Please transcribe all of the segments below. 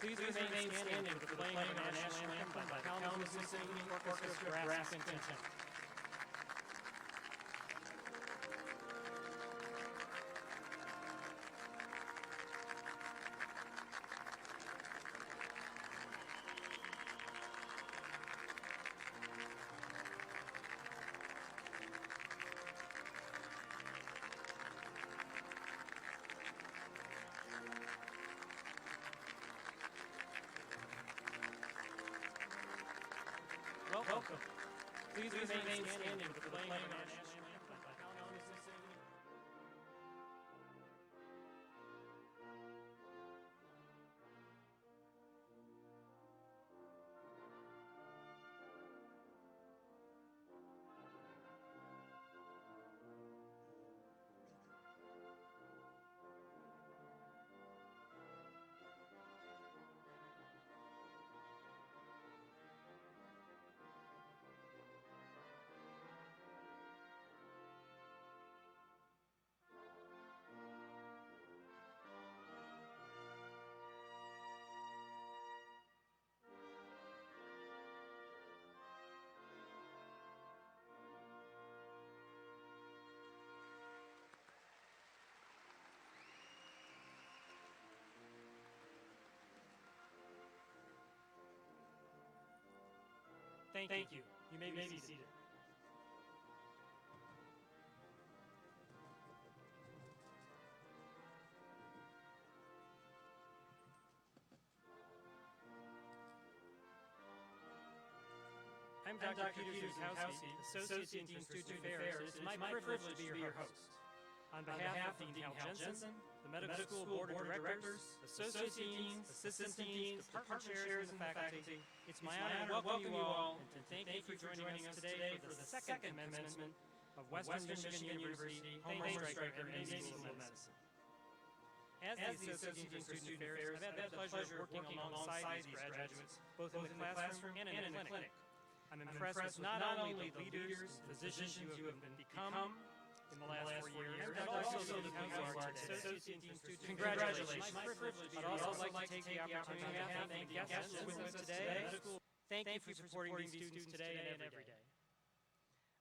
Please remain standing for the playing of our national anthem by the Kalamazoo Symphony Orchestra Brass Quintet. Welcome. Please remain standing for the playing of our national anthem by the Kalamazoo Symphony. Thank you. You may be seated. I'm Dr. Peter Zukowski, Associate Dean for Student Affairs, and it's my privilege to be your host. On behalf of Dean Hal Jensen, the Medical School Board of Directors, Associate Deans, Assistant Deans, Department Chairs, and faculty, it's my honor to welcome you all and to thank you for joining us today for the second commencement of Western Michigan University Homer Stryker MD School of Medicine. As the Associate Dean for Student Affairs, I've had the pleasure of working alongside these graduates, both in the classroom and in the clinic. I'm impressed with not only the leaders and physicians you have become in the last 4 years, but also those who you are today. Congratulations. I'd also like to take the opportunity to thank the guests with us today. Thank you for supporting these students today and every day.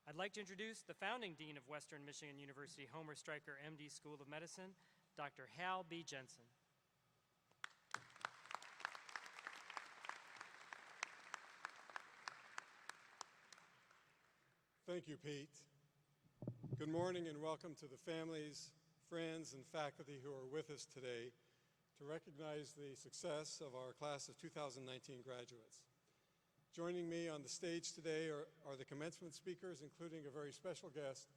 I'd like to introduce the founding dean of Western Michigan University Homer Stryker MD School of Medicine, Dr. Hal B. Jensen. Thank you, Pete. Good morning and welcome to the families, friends, and faculty who are with us today to recognize the success of our class of 2019 graduates. Joining me on the stage today are the commencement speakers, including a very special guest,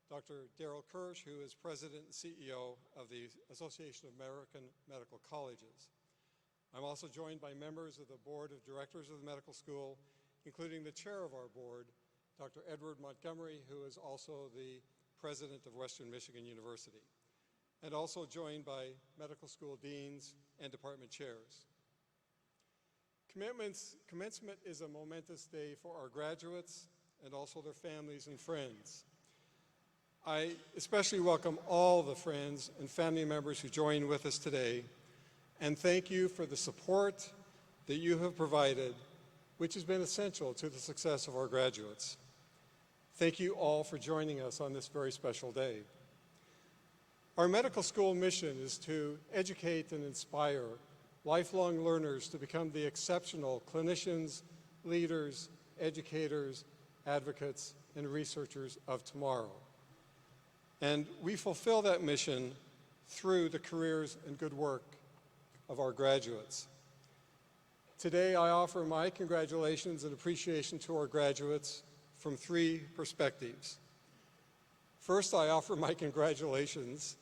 Dr. Darrell Kirsch, who is President and CEO of the Association of American Medical Colleges. I'm also joined by members of the Board of Directors of the Medical School, including the chair of our board, Dr. Edward Montgomery, who is also the president of Western Michigan University, and also joined by medical school deans and department chairs. Commencement is a momentous day for our graduates and also their families and friends. I especially welcome all the friends and family members who join with us today, and thank you for the support that you have provided, which has been essential to the success of our graduates. Thank you all for joining us on this very special day. Our medical school mission is to educate and inspire lifelong learners to become the exceptional clinicians, leaders, educators, advocates, and researchers of tomorrow. And we fulfill that mission through the careers and good work of our graduates. Today, I offer my congratulations and appreciation to our graduates from 3 perspectives. First, I offer my congratulations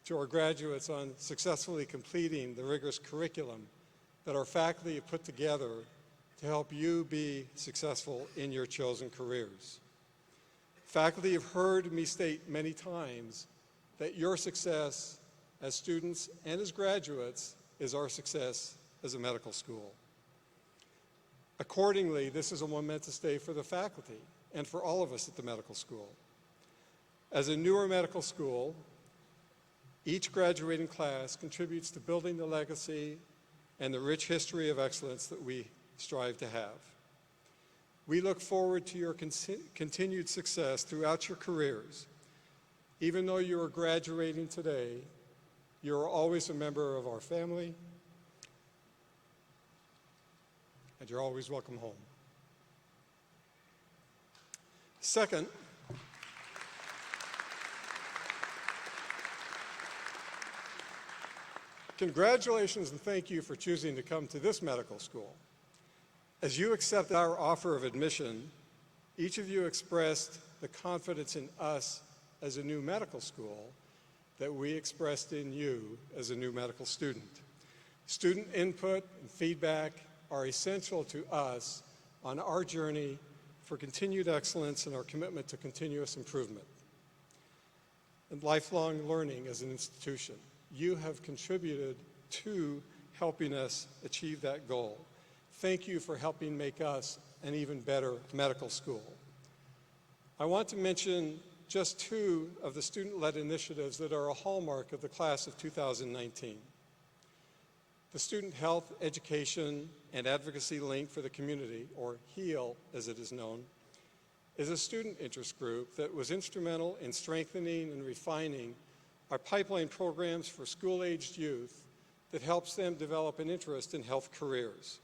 to our graduates on successfully completing the rigorous curriculum that our faculty have put together to help you be successful in your chosen careers. Faculty have heard me state many times that your success as students and as graduates is our success as a medical school. Accordingly, this is a momentous day for the faculty and for all of us at the medical school. As a newer medical school, each graduating class contributes to building the legacy and the rich history of excellence that we strive to have. We look forward to your continued success throughout your careers. Even though you are graduating today, you are always a member of our family, and you're always welcome home. Second, congratulations and thank you for choosing to come to this medical school. As you accept our offer of admission, each of you expressed the confidence in us as a new medical school that we expressed in you as a new medical student. Student input and feedback are essential to us on our journey for continued excellence and our commitment to continuous improvement and lifelong learning as an institution. You have contributed to helping us achieve that goal. Thank you for helping make us an even better medical school. I want to mention just two of the student-led initiatives that are a hallmark of the class of 2019. The Student Health, Education, and Advocacy Link for the Community, or HEAL as it is known, is a student interest group that was instrumental in strengthening and refining our pipeline programs for school-aged youth that helps them develop an interest in health careers.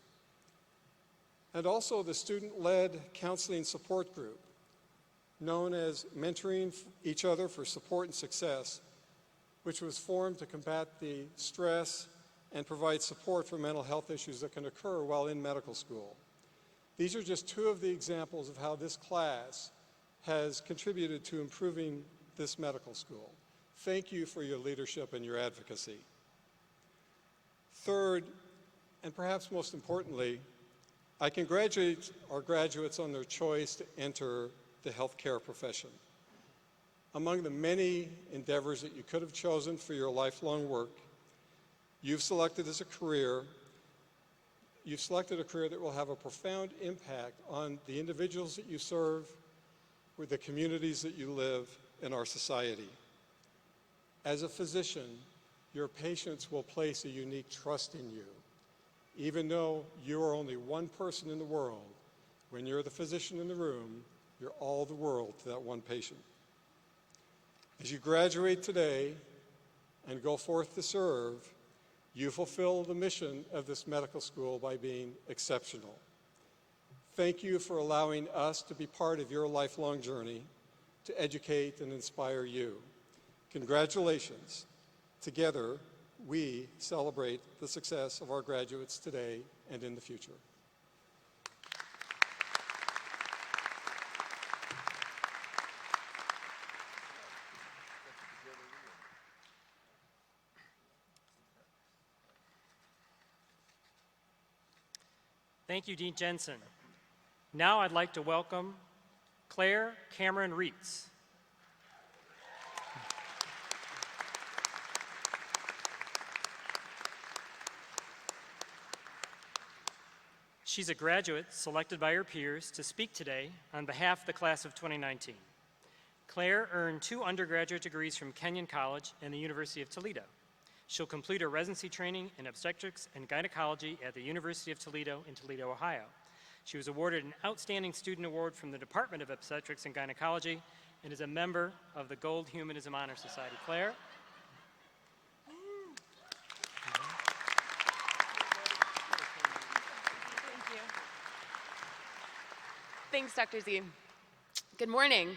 And also the student-led counseling support group, known as Mentoring Each Other for Support and Success, which was formed to combat the stress and provide support for mental health issues that can occur while in medical school. These are just two of the examples of how this class has contributed to improving this medical school. Thank you for your leadership and your advocacy. Third, and perhaps most importantly, I congratulate our graduates on their choice to enter the healthcare profession. Among the many endeavors that you could have chosen for your lifelong work, you've selected a career that will have a profound impact on the individuals that you serve, with the communities that you live in our society. As a physician, your patients will place a unique trust in you. Even though you are only one person in the world, when you're the physician in the room, you're all the world to that one patient. As you graduate today and go forth to serve, you fulfill the mission of this medical school by being exceptional. Thank you for allowing us to be part of your lifelong journey to educate and inspire you. Congratulations. Together, we celebrate the success of our graduates today and in the future. Thank you, Dean Jensen. Now I'd like to welcome Claire Cameron Reitz. She's a graduate selected by her peers to speak today on behalf of the class of 2019. Claire earned 2 undergraduate degrees from Kenyon College and the University of Toledo. She'll complete her residency training in obstetrics and gynecology at the University of Toledo in Toledo, Ohio. She was awarded an Outstanding Student Award from the Department of Obstetrics and Gynecology and is a member of the Gold Humanism Honor Society. Claire? Thank you. Thanks, Dr. Z. Good morning.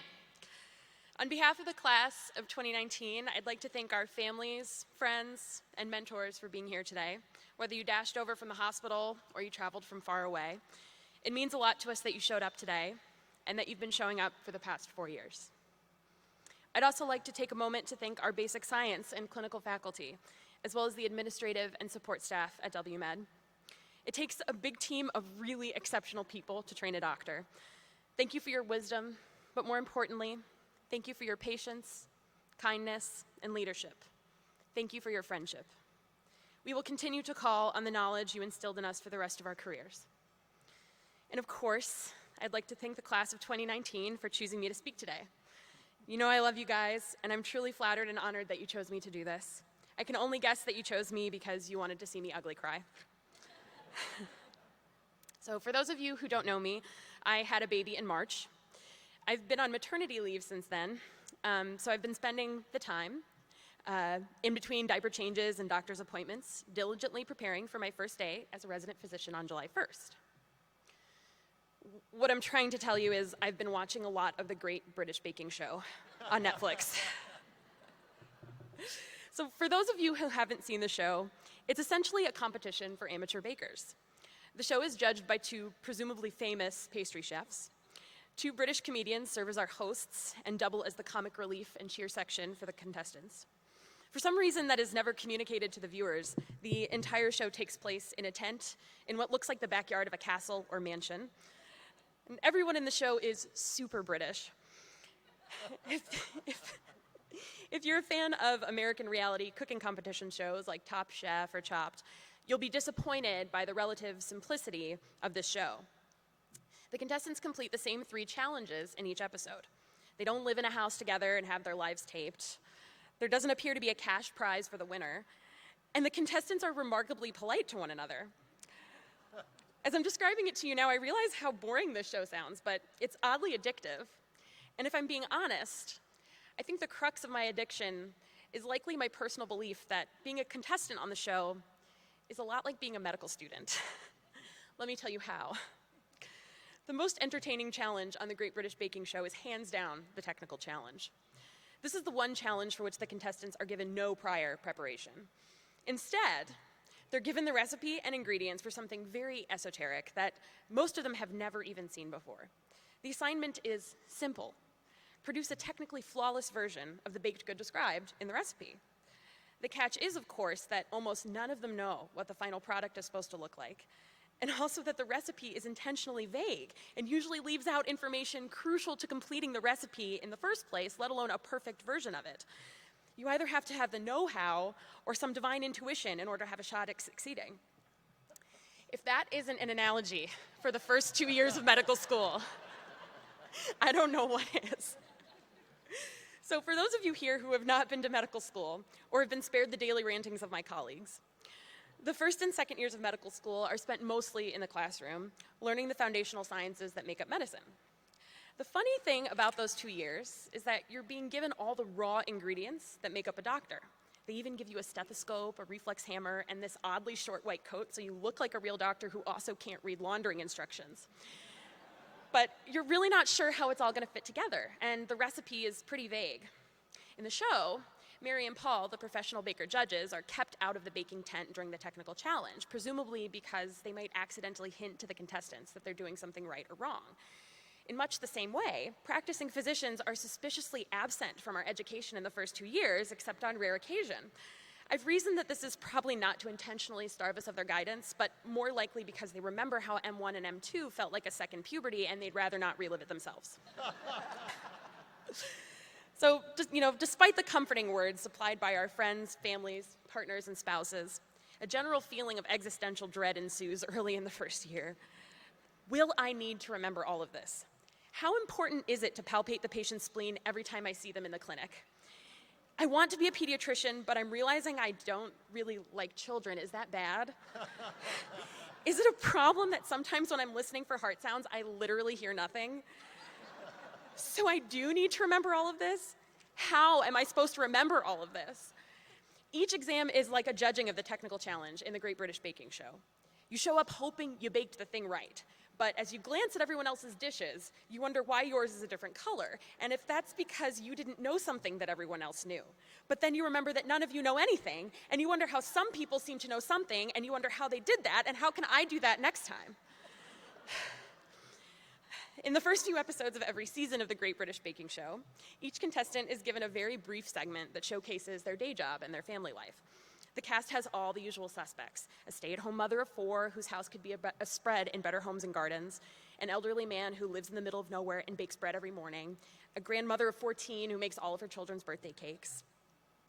On behalf of the class of 2019, I'd like to thank our families, friends, and mentors for being here today. Whether you dashed over from the hospital or you traveled from far away, it means a lot to us that you showed up today and that you've been showing up for the past 4 years. I'd also like to take a moment to thank our basic science and clinical faculty, as well as the administrative and support staff at WMed. It takes a big team of really exceptional people to train a doctor. Thank you for your wisdom, but more importantly, thank you for your patience, kindness, and leadership. Thank you for your friendship. We will continue to call on the knowledge you instilled in us for the rest of our careers. And of course, I'd like to thank the class of 2019 for choosing me to speak today. You know I love you guys, and I'm truly flattered and honored that you chose me to do this. I can only guess that you chose me because you wanted to see me ugly cry. So for those of you who don't know me, I had a baby in March. I've been on maternity leave since then, so I've been spending the time in between diaper changes and doctor's appointments, diligently preparing for my first day as a resident physician on July 1st. What I'm trying to tell you is I've been watching a lot of the Great British Baking Show on Netflix. So for those of you who haven't seen the show, it's essentially a competition for amateur bakers. The show is judged by two presumably famous pastry chefs. Two British comedians serve as our hosts and double as the comic relief and cheer section for the contestants. For some reason that is never communicated to the viewers, the entire show takes place in a tent in what looks like the backyard of a castle or mansion. And everyone in the show is super British. If you're a fan of American reality cooking competition shows like Top Chef or Chopped, you'll be disappointed by the relative simplicity of this show. The contestants complete the same 3 challenges in each episode. They don't live in a house together and have their lives taped. There doesn't appear to be a cash prize for the winner. And the contestants are remarkably polite to one another. As I'm describing it to you now, I realize how boring this show sounds, but it's oddly addictive. And if I'm being honest, I think the crux of my addiction is likely my personal belief that being a contestant on the show is a lot like being a medical student. Let me tell you how. The most entertaining challenge on the Great British Baking Show is hands down the technical challenge. This is the one challenge for which the contestants are given no prior preparation. Instead, they're given the recipe and ingredients for something very esoteric that most of them have never even seen before. The assignment is simple. Produce a technically flawless version of the baked good described in the recipe. The catch is, of course, that almost none of them know what the final product is supposed to look like, and also that the recipe is intentionally vague and usually leaves out information crucial to completing the recipe in the first place, let alone a perfect version of it. You either have to have the know-how or some divine intuition in order to have a shot at succeeding. If that isn't an analogy for the first 2 years of medical school, I don't know what is. So for those of you here who have not been to medical school or have been spared the daily rantings of my colleagues, the first and second years of medical school are spent mostly in the classroom, learning the foundational sciences that make up medicine. The funny thing about those 2 years is that you're being given all the raw ingredients that make up a doctor. They even give you a stethoscope, a reflex hammer, and this oddly short white coat so you look like a real doctor who also can't read laundering instructions. But you're really not sure how it's all going to fit together, and the recipe is pretty vague. In the show, Mary and Paul, the professional baker judges, are kept out of the baking tent during the technical challenge, presumably because they might accidentally hint to the contestants that they're doing something right or wrong. In much the same way, practicing physicians are suspiciously absent from our education in the first 2 years, except on rare occasion. I've reasoned that this is probably not to intentionally starve us of their guidance, but more likely because they remember how M1 and M2 felt like a second puberty and they'd rather not relive it themselves. So, despite the comforting words supplied by our friends, families, partners, and spouses, a general feeling of existential dread ensues early in the first year. Will I need to remember all of this? How important is it to palpate the patient's spleen every time I see them in the clinic? I want to be a pediatrician, but I'm realizing I don't really like children. Is that bad? Is it a problem that sometimes when I'm listening for heart sounds, I literally hear nothing? So I do need to remember all of this? How am I supposed to remember all of this? Each exam is like a judging of the technical challenge in the Great British Baking Show. You show up hoping you baked the thing right. But as you glance at everyone else's dishes, you wonder why yours is a different color, and if that's because you didn't know something that everyone else knew. But then you remember that none of you know anything, and you wonder how some people seem to know something, and you wonder how they did that, and how can I do that next time? In the first few episodes of every season of the Great British Baking Show, each contestant is given a very brief segment that showcases their day job and their family life. The cast has all the usual suspects: a stay-at-home mother of 4 whose house could be a spread in Better Homes and Gardens, an elderly man who lives in the middle of nowhere and bakes bread every morning, a grandmother of 14 who makes all of her children's birthday cakes.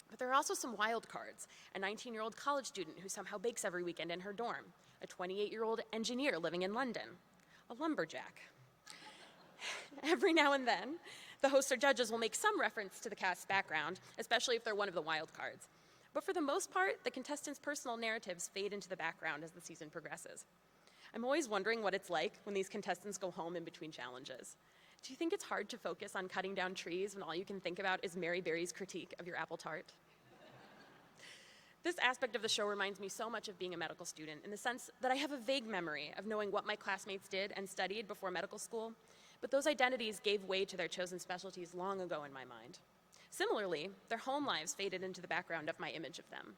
But there are also some wild cards: a 19-year-old college student who somehow bakes every weekend in her dorm, a 28-year-old engineer living in London, a lumberjack. Every now and then, the hosts or judges will make some reference to the cast's background, especially if they're one of the wild cards. But for the most part, the contestants' personal narratives fade into the background as the season progresses. I'm always wondering what it's like when these contestants go home in between challenges. Do you think it's hard to focus on cutting down trees when all you can think about is Mary Berry's critique of your apple tart? This aspect of the show reminds me so much of being a medical student in the sense that I have a vague memory of knowing what my classmates did and studied before medical school, but those identities gave way to their chosen specialties long ago in my mind. Similarly, their home lives faded into the background of my image of them.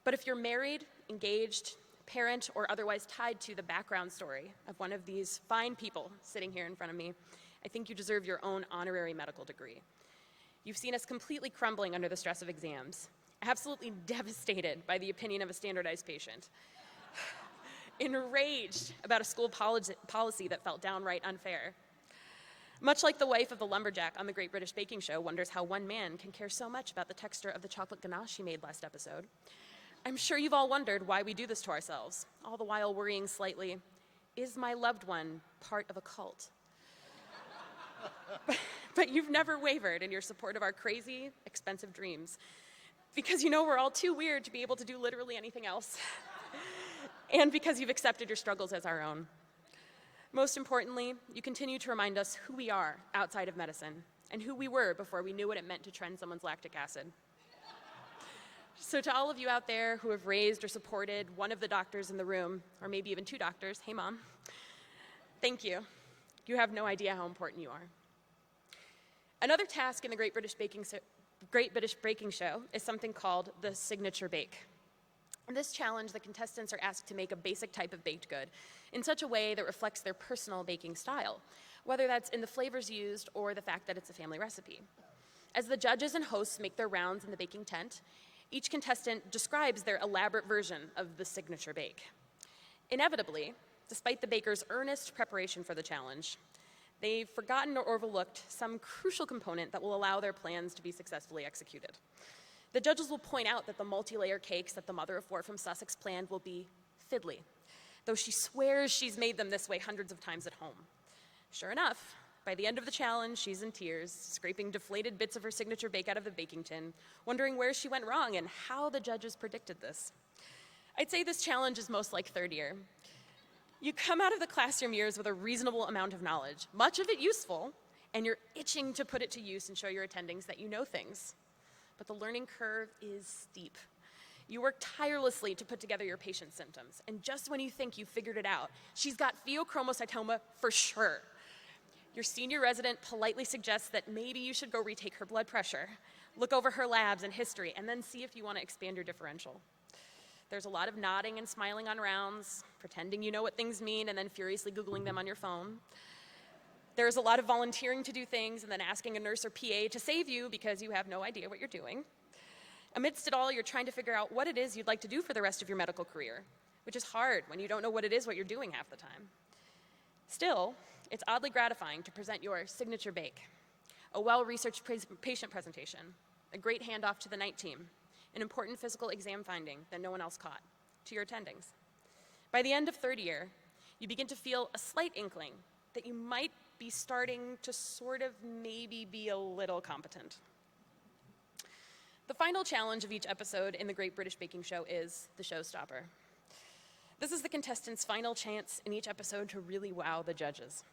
But if you're married, engaged, parent, or otherwise tied to the background story of one of these fine people sitting here in front of me, I think you deserve your own honorary medical degree. You've seen us completely crumbling under the stress of exams, absolutely devastated by the opinion of a standardized patient, enraged about a school policy that felt downright unfair. Much like the wife of the lumberjack on the Great British Baking Show wonders how one man can care so much about the texture of the chocolate ganache she made last episode, I'm sure you've all wondered why we do this to ourselves, all the while worrying slightly, is my loved one part of a cult? But you've never wavered in your support of our crazy, expensive dreams, because you know we're all too weird to be able to do literally anything else, and because you've accepted your struggles as our own. Most importantly, you continue to remind us who we are outside of medicine, and who we were before we knew what it meant to trend someone's lactic acid. So to all of you out there who have raised or supported one of the doctors in the room, or maybe even two doctors, hey mom, thank you. You have no idea how important you are. Another task in the Great British Baking Show is something called the signature bake. In this challenge, the contestants are asked to make a basic type of baked good in such a way that reflects their personal baking style, whether that's in the flavors used or the fact that it's a family recipe. As the judges and hosts make their rounds in the baking tent, each contestant describes their elaborate version of the signature bake. Inevitably, despite the baker's earnest preparation for the challenge, they've forgotten or overlooked some crucial component that will allow their plans to be successfully executed. The judges will point out that the multi-layer cakes that the mother of four from Sussex planned will be fiddly, though she swears she's made them this way hundreds of times at home. Sure enough, by the end of the challenge, she's in tears, scraping deflated bits of her signature bake out of the baking tin, wondering where she went wrong and how the judges predicted this. I'd say this challenge is most like third year. You come out of the classroom years with a reasonable amount of knowledge, much of it useful, and you're itching to put it to use and show your attendings that you know things. But the learning curve is steep. You work tirelessly to put together your patient's symptoms, and just when you think you've figured it out, she's got pheochromocytoma for sure. Your senior resident politely suggests that maybe you should go retake her blood pressure, look over her labs and history, and then see if you want to expand your differential. There's a lot of nodding and smiling on rounds, pretending you know what things mean, and then furiously Googling them on your phone. There's a lot of volunteering to do things and then asking a nurse or PA to save you because you have no idea what you're doing. Amidst it all, you're trying to figure out what it is you'd like to do for the rest of your medical career, which is hard when you don't know what it is what you're doing half the time. Still, it's oddly gratifying to present your signature bake, a well-researched patient presentation, a great handoff to the night team, an important physical exam finding that no one else caught, to your attendings. By the end of third year, you begin to feel a slight inkling that you might be starting to sort of maybe be a little competent. The final challenge of each episode in the Great British Baking Show is the showstopper. This is the contestants' final chance in each episode to really wow the judges.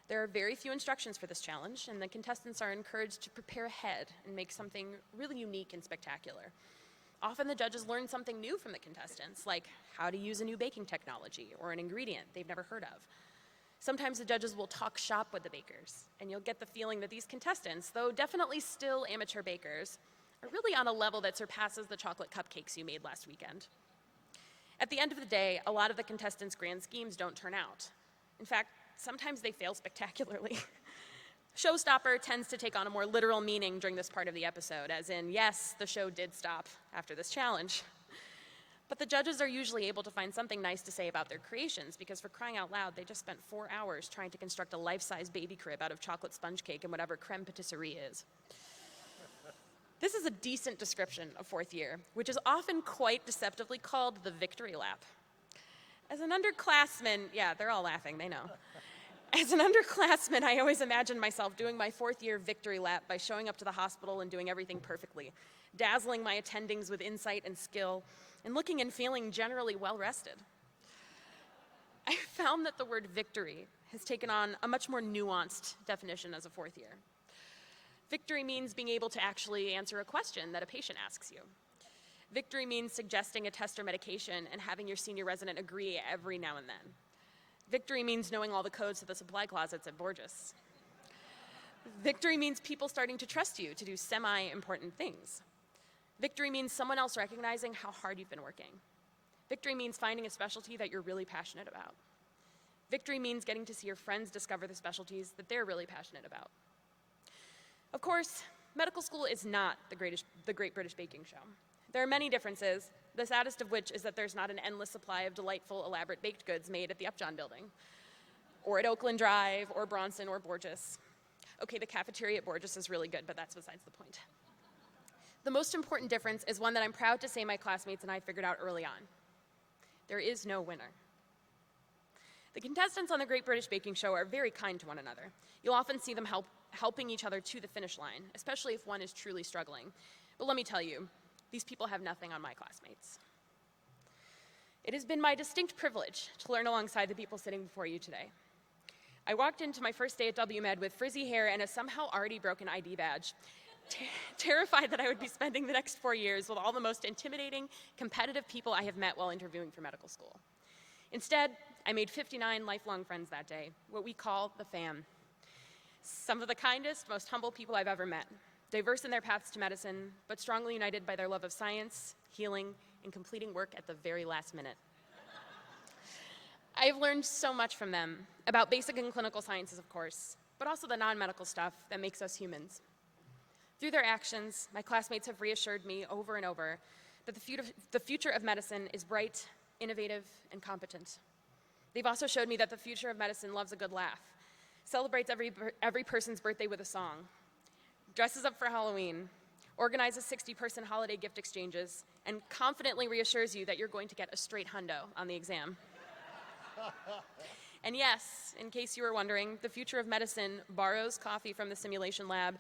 There are very few instructions for this challenge, and the contestants are encouraged to prepare ahead and make something really unique and spectacular. Often the judges learn something new from the contestants, like how to use a new baking technology or an ingredient they've never heard of. Sometimes the judges will talk shop with the bakers, and you'll get the feeling that these contestants, though definitely still amateur bakers, are really on a level that surpasses the chocolate cupcakes you made last weekend. At the end of the day, a lot of the contestants' grand schemes don't turn out. In fact, sometimes they fail spectacularly. Showstopper tends to take on a more literal meaning during this part of the episode, as in, yes, the show did stop after this challenge. But the judges are usually able to find something nice to say about their creations, because for crying out loud, they just spent 4 hours trying to construct a life-size baby crib out of chocolate sponge cake and whatever creme patisserie is. This is a decent description of fourth year, which is often quite deceptively called the victory lap. As an underclassman, yeah, they're all laughing, they know. As an underclassman, I always imagined myself doing my fourth year victory lap by showing up to the hospital and doing everything perfectly, dazzling my attendings with insight and skill, and looking and feeling generally well-rested. I found that the word victory has taken on a much more nuanced definition as a fourth year. Victory means being able to actually answer a question that a patient asks you. Victory means suggesting a test or medication and having your senior resident agree every now and then. Victory means knowing all the codes to the supply closets at Borges. Victory means people starting to trust you to do semi-important things. Victory means someone else recognizing how hard you've been working. Victory means finding a specialty that you're really passionate about. Victory means getting to see your friends discover the specialties that they're really passionate about. Of course, medical school is not the Great British Baking Show. There are many differences, the saddest of which is that there's not an endless supply of delightful, elaborate baked goods made at the Upjohn building, or at Oakland Drive, or Bronson, or Borges. Okay, the cafeteria at Borges is really good, but that's besides the point. The most important difference is one that I'm proud to say my classmates and I figured out early on. There is no winner. The contestants on the Great British Baking Show are very kind to one another. You'll often see them helping each other to the finish line, especially if one is truly struggling. But let me tell you, these people have nothing on my classmates. It has been my distinct privilege to learn alongside the people sitting before you today. I walked into my first day at WMU with frizzy hair and a somehow already broken ID badge, terrified that I would be spending the next 4 years with all the most intimidating, competitive people I have met while interviewing for medical school. Instead, I made 59 lifelong friends that day, what we call the fam. Some of the kindest, most humble people I've ever met, diverse in their paths to medicine, but strongly united by their love of science, healing, and completing work at the very last minute. I have learned so much from them, about basic and clinical sciences, of course, but also the non-medical stuff that makes us humans. Through their actions, my classmates have reassured me over and over that the future of medicine is bright, innovative, and competent. They've also showed me that the future of medicine loves a good laugh, celebrates every person's birthday with a song, dresses up for Halloween, organizes 60-person holiday gift exchanges, and confidently reassures you that you're going to get a straight hundo on the exam. And yes, in case you were wondering, the future of medicine borrows coffee from the simulation lab,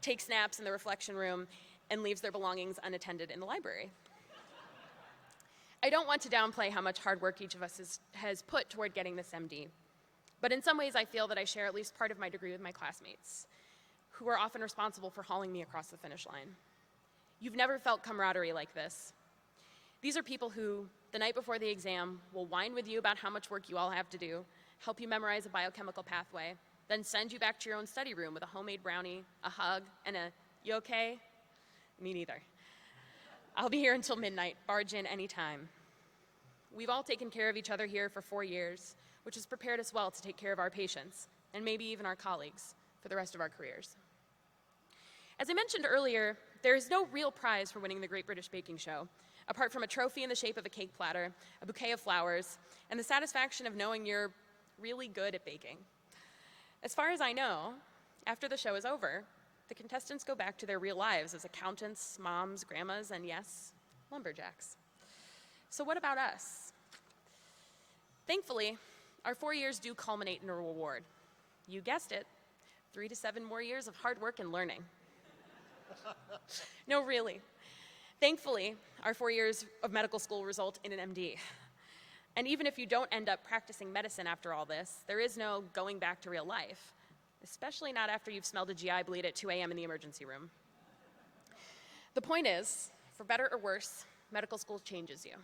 takes naps in the reflection room, and leaves their belongings unattended in the library. I don't want to downplay how much hard work each of us has put toward getting this MD, but in some ways I feel that I share at least part of my degree with my classmates, who are often responsible for hauling me across the finish line. You've never felt camaraderie like this. These are people who, the night before the exam, will whine with you about how much work you all have to do, help you memorize a biochemical pathway, then send you back to your own study room with a homemade brownie, a hug, and a, "You okay?" Me neither. I'll be here until midnight, barge in anytime. We've all taken care of each other here for 4 years, which has prepared us well to take care of our patients, and maybe even our colleagues, for the rest of our careers. As I mentioned earlier, there is no real prize for winning the Great British Baking Show, apart from a trophy in the shape of a cake platter, a bouquet of flowers, and the satisfaction of knowing you're really good at baking. As far as I know, after the show is over, the contestants go back to their real lives as accountants, moms, grandmas, and yes, lumberjacks. So what about us? Thankfully, our 4 years do culminate in a reward. You guessed it, 3 to 7 more years of hard work and learning. No, really. Thankfully, our 4 years of medical school result in an MD. And even if you don't end up practicing medicine after all this, there is no going back to real life, especially not after you've smelled a GI bleed at 2 a.m. in the emergency room. The point is, for better or worse, medical school changes you.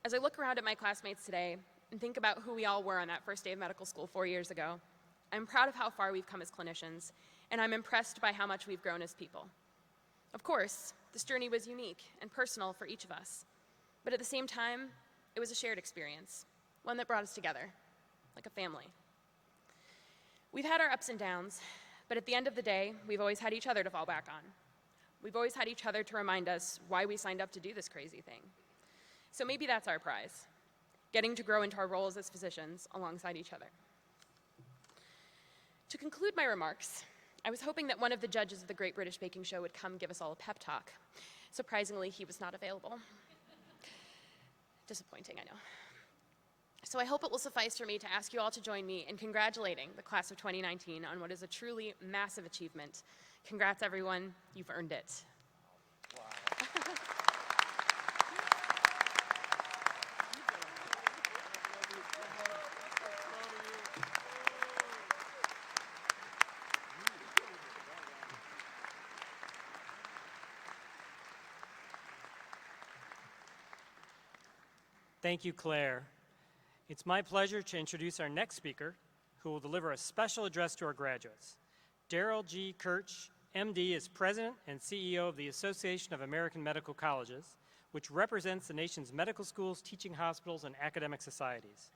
As I look around at my classmates today and think about who we all were on that first day of medical school 4 years ago, I'm proud of how far we've come as clinicians, and I'm impressed by how much we've grown as people. Of course, this journey was unique and personal for each of us, but at the same time, it was a shared experience, one that brought us together, like a family. We've had our ups and downs, but at the end of the day, we've always had each other to fall back on. We've always had each other to remind us why we signed up to do this crazy thing. So maybe that's our prize, getting to grow into our roles as physicians alongside each other. To conclude my remarks, I was hoping that one of the judges of the Great British Baking Show would come give us all a pep talk. Surprisingly, he was not available. Disappointing, I know. So I hope it will suffice for me to ask you all to join me in congratulating the class of 2019 on what is a truly massive achievement. Congrats, everyone. You've earned it. Thank you, Claire. It's my pleasure to introduce our next speaker, who will deliver a special address to our graduates. Darrell G. Kirch, MD, is President and CEO of the Association of American Medical Colleges, which represents the nation's medical schools, teaching hospitals, and academic societies.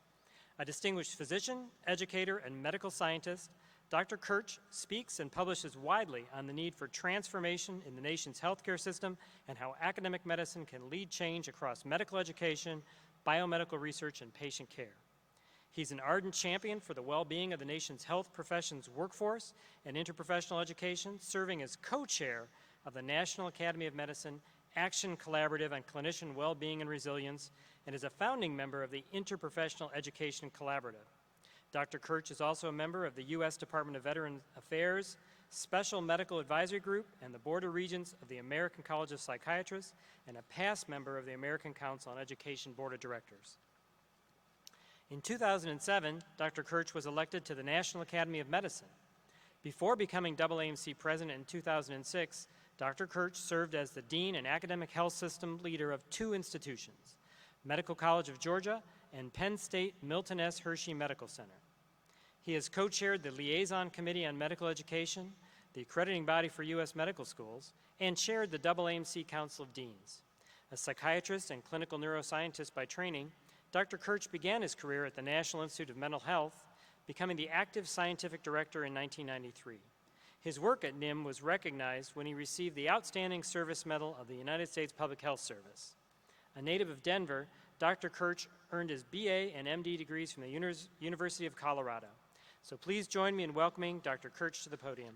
A distinguished physician, educator, and medical scientist, Dr. Kirch speaks and publishes widely on the need for transformation in the nation's healthcare system and how academic medicine can lead change across medical education, biomedical research, and patient care. He's an ardent champion for the well-being of the nation's health professions workforce and interprofessional education, serving as co-chair of the National Academy of Medicine Action Collaborative on Clinician Well-Being and Resilience, and is a founding member of the Interprofessional Education Collaborative. Dr. Kirch is also a member of the U.S. Department of Veterans Affairs Special Medical Advisory Group and the Board of Regents of the American College of Psychiatrists, and a past member of the American Council on Education Board of Directors. In 2007, Dr. Kirch was elected to the National Academy of Medicine. Before becoming AAMC president in 2006, Dr. Kirch served as the dean and academic health system leader of two institutions, Medical College of Georgia and Penn State Milton S. Hershey Medical Center. He has co-chaired the Liaison Committee on Medical Education, the accrediting body for U.S. medical schools, and chaired the AAMC Council of Deans. A psychiatrist and clinical neuroscientist by training, Dr. Kirch began his career at the National Institute of Mental Health, becoming the active scientific director in 1993. His work at NIM was recognized when he received the Outstanding Service Medal of the United States Public Health Service. A native of Denver, Dr. Kirch earned his BA and MD degrees from the University of Colorado. So please join me in welcoming Dr. Kirch to the podium.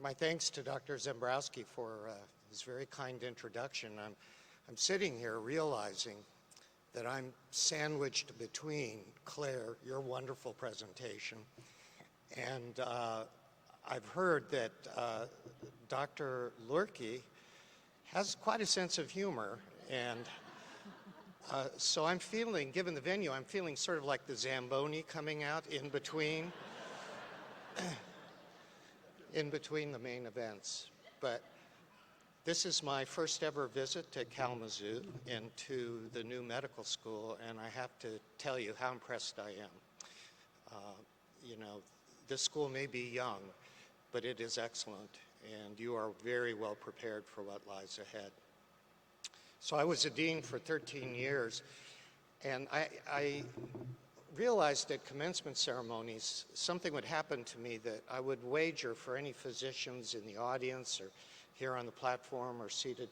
My thanks to Dr. Zembrowski for his very kind introduction. I'm sitting here realizing that I'm sandwiched between Claire, your wonderful presentation, and I've heard that Dr. Lurke has quite a sense of humor, and so I'm feeling, given the venue, I'm feeling sort of like the Zamboni coming out in between the main events. But this is my first ever visit to Kalamazoo and to the new medical school, and I have to tell you how impressed I am. You know, this school may be young, but it is excellent, and you are very well prepared for what lies ahead. So I was a dean for 13 years, and I realized at commencement ceremonies something would happen to me that I would wager for any physicians in the audience or here on the platform or seated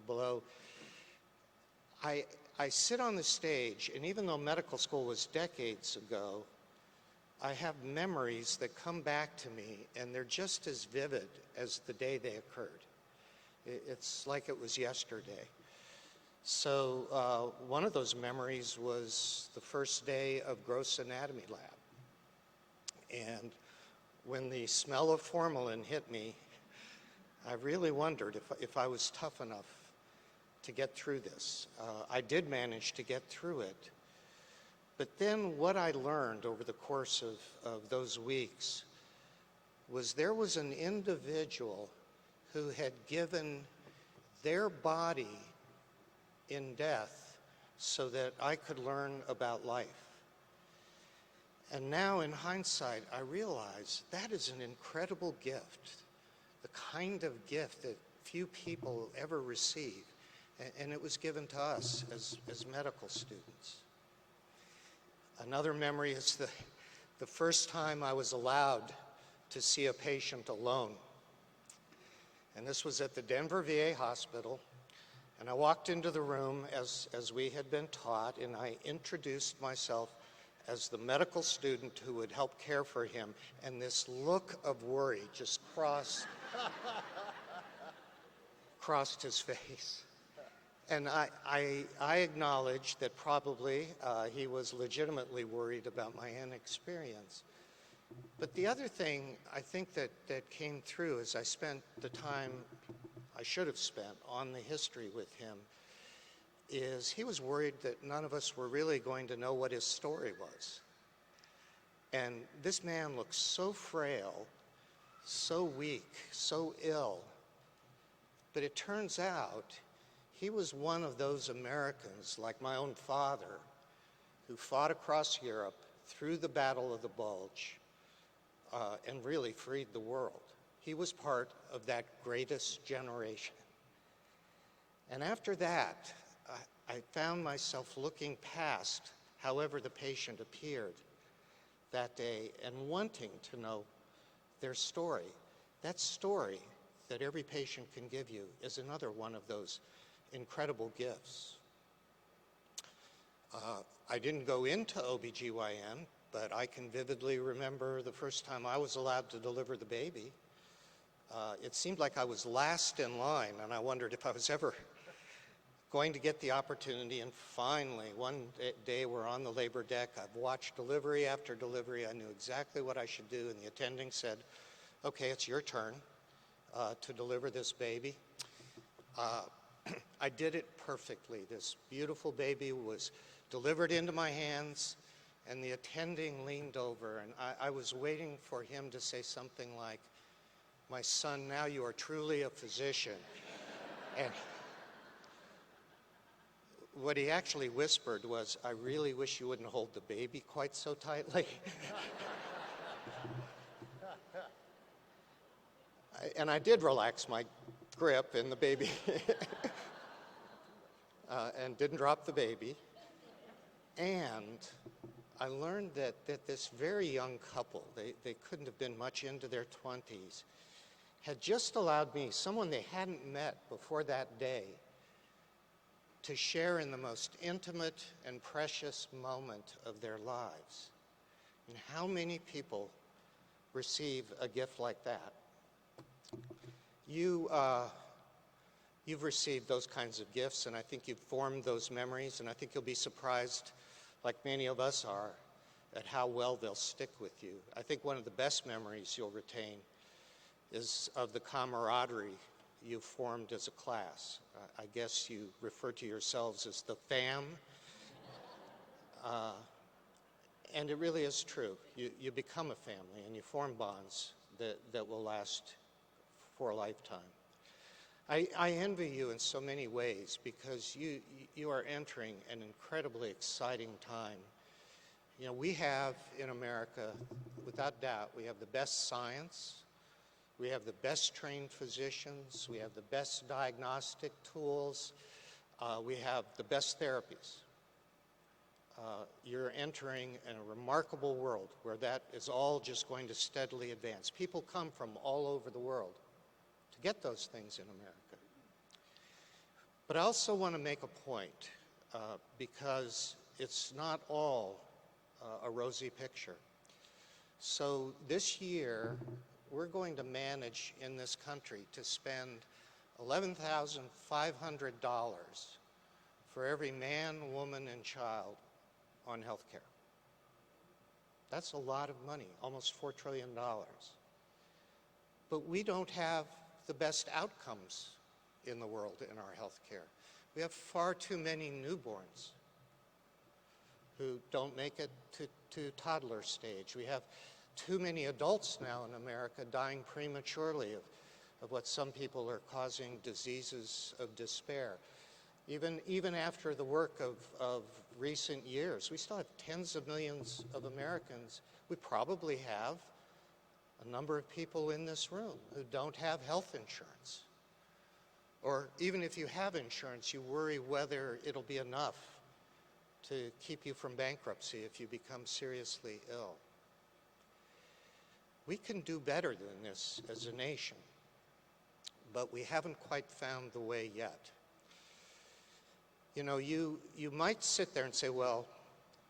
below. I sit on the stage, and even though medical school was decades ago, I have memories that come back to me, and they're just as vivid as the day they occurred. It's like it was yesterday. So one of those memories was the first day of gross anatomy lab. And when the smell of formalin hit me, I really wondered if I was tough enough to get through this. I did manage to get through it. But then what I learned over the course of those weeks was there was an individual who had given their body in death so that I could learn about life. And now in hindsight, I realize that is an incredible gift, the kind of gift that few people ever receive. And it was given to us as medical students. Another memory is the first time I was allowed to see a patient alone. And this was at the Denver VA hospital. And I walked into the room as we had been taught, and I introduced myself as the medical student who would help care for him, and this look of worry just crossed his face. And I acknowledge that probably he was legitimately worried about my inexperience. But the other thing I think that came through as I spent the time I should have spent on the history with him is he was worried that none of us were really going to know what his story was. And this man looked so frail, so weak, so ill. But it turns out he was one of those Americans, like my own father, who fought across Europe through the Battle of the Bulge and really freed the world. He was part of that greatest generation. And after that, I found myself looking past however the patient appeared that day and wanting to know their story. That story that every patient can give you is another one of those incredible gifts. I didn't go into OBGYN, but I can vividly remember the first time I was allowed to deliver the baby. It seemed like I was last in line, and I wondered if I was ever going to get the opportunity. And finally, one day we're on the labor deck. I've watched delivery after delivery. I knew exactly what I should do, and the attending said, "Okay, it's your turn to deliver this baby." I did it perfectly. This beautiful baby was delivered into my hands, and the attending leaned over, and I was waiting for him to say something like, "My son, now you are truly a physician." And what he actually whispered was, "I really wish you wouldn't hold the baby quite so tightly." And I did relax my grip in the baby and didn't drop the baby. And I learned that this very young couple, they couldn't have been much into their 20s, had just allowed me, someone they hadn't met before that day, to share in the most intimate and precious moment of their lives. And how many people receive a gift like that? You've received those kinds of gifts, and I think you've formed those memories, and I think you'll be surprised, like many of us are, at how well they'll stick with you. I think one of the best memories you'll retain is of the camaraderie you formed as a class. I guess you refer to yourselves as the fam. And it really is true. You become a family and you form bonds that will last for a lifetime. I envy you in so many ways because you are entering an incredibly exciting time. You know, we have in America, without doubt, we have the best science, we have the best trained physicians, we have the best diagnostic tools, we have the best therapies. You're entering a remarkable world where that is all just going to steadily advance. People come from all over the world to get those things in America. But I also want to make a point because it's not all a rosy picture. So this year, we're going to manage in this country to spend $11,500 for every man, woman, and child on health care. That's a lot of money, almost $4 trillion. But we don't have the best outcomes in the world in our health care. We have far too many newborns who don't make it to toddler stage. We have too many adults now in America dying prematurely of what some people are causing diseases of despair. Even after the work of recent years, we still have tens of millions of Americans. We probably have a number of people in this room who don't have health insurance. Or even if you have insurance, you worry whether it'll be enough to keep you from bankruptcy if you become seriously ill. We can do better than this as a nation, but we haven't quite found the way yet. You know, you might sit there and say, well,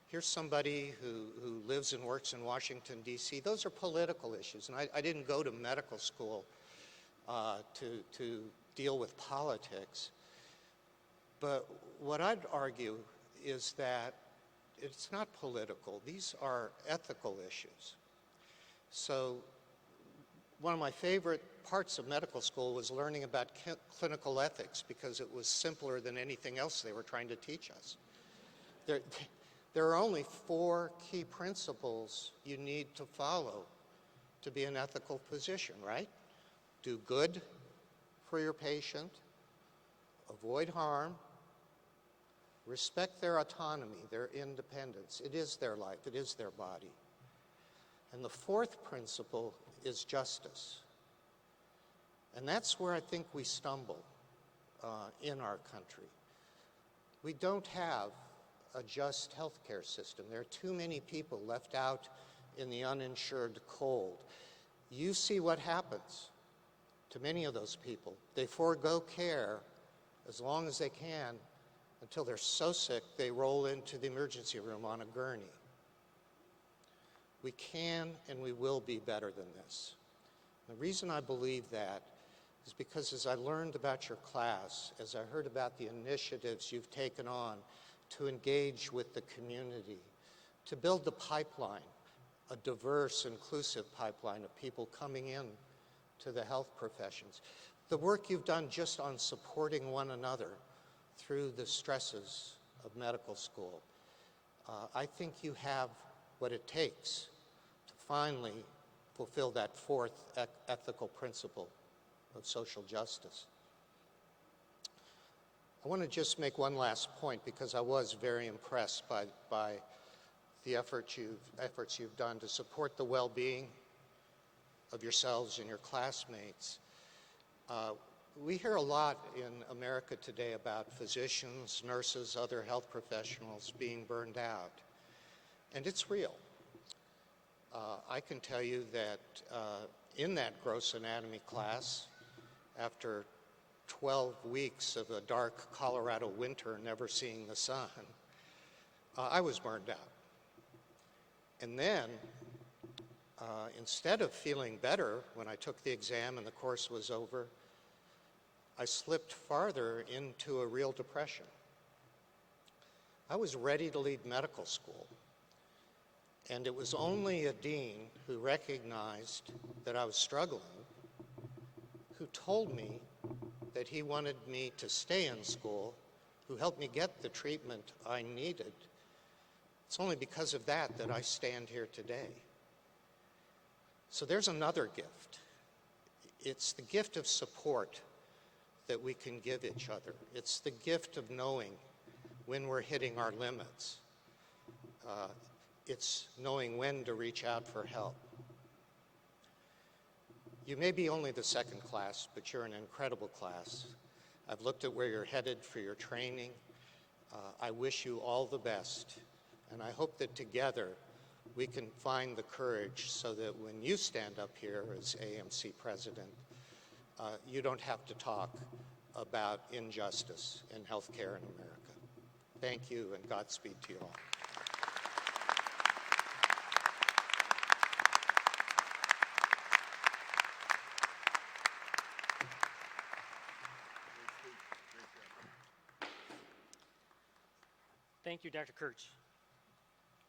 Here's somebody who lives and works in Washington, D.C. Those are political issues, and I didn't go to medical school to deal with politics. But what I'd argue is that it's not political. These are ethical issues. So one of my favorite parts of medical school was learning about clinical ethics because it was simpler than anything else they were trying to teach us. There are only 4 key principles you need to follow to be an ethical physician, right? Do good for your patient, avoid harm, respect their autonomy, their independence. It is their life, it is their body. And the 4th principle is justice. And that's where I think we stumble in our country. We don't have a just healthcare system. There are too many people left out in the uninsured cold. You see what happens to many of those people. They forego care as long as they can until they're so sick they roll into the emergency room on a gurney. We can and we will be better than this. The reason I believe that is because as I learned about your class, as I heard about the initiatives you've taken on to engage with the community, to build the pipeline, a diverse, inclusive pipeline of people coming in to the health professions. The work you've done just on supporting one another through the stresses of medical school. I think you have what it takes to finally fulfill that 4th ethical principle of social justice. I want to just make one last point because I was very impressed by the efforts you've done to support the well-being of yourselves and your classmates. We hear a lot in America today about physicians, nurses, other health professionals being burned out, and it's real. I can tell you that in that gross anatomy class, after 12 weeks of a dark Colorado winter, never seeing the sun, I was burned out. And then, instead of feeling better when I took the exam and the course was over, I slipped farther into a real depression. I was ready to leave medical school, and it was only a dean who recognized that I was struggling, who told me that he wanted me to stay in school, who helped me get the treatment I needed. It's only because of that that I stand here today. So there's another gift. It's the gift of support that we can give each other. It's the gift of knowing when we're hitting our limits. It's knowing when to reach out for help. You may be only the 2nd class, but you're an incredible class. I've looked at where you're headed for your training. I wish you all the best, and I hope that together we can find the courage so that when you stand up here as AMC president, you don't have to talk about injustice in healthcare in America. Thank you, and Godspeed to you all. Thank you, Dr. Kirch.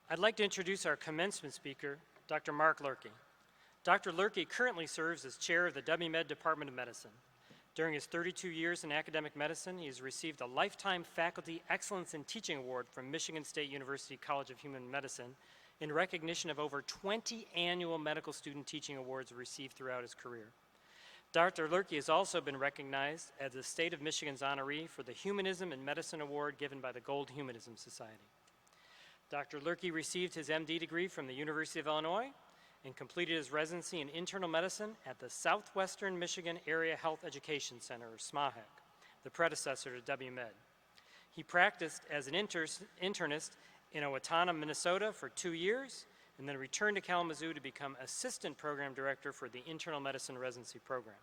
I'd like to introduce our commencement speaker, Dr. Mark Lurkey. Dr. Lurkey currently serves as chair of the WMU Department of Medicine. During his 32 years in academic medicine, he has received a Lifetime Faculty Excellence in Teaching Award from Michigan State University College of Human Medicine in recognition of over 20 annual medical student teaching awards received throughout his career. Dr. Lurkey has also been recognized as the State of Michigan's honoree for the Humanism in Medicine Award given by the Gold Humanism Society. Dr. Lurkey received his MD degree from the University of Illinois and completed his residency in internal medicine at the Southwestern Michigan Area Health Education Center, or SMAHEC, the predecessor to WMED. He practiced as an internist in Owatonna, Minnesota for 2 years, and then returned to Kalamazoo to become assistant program director for the internal medicine residency program.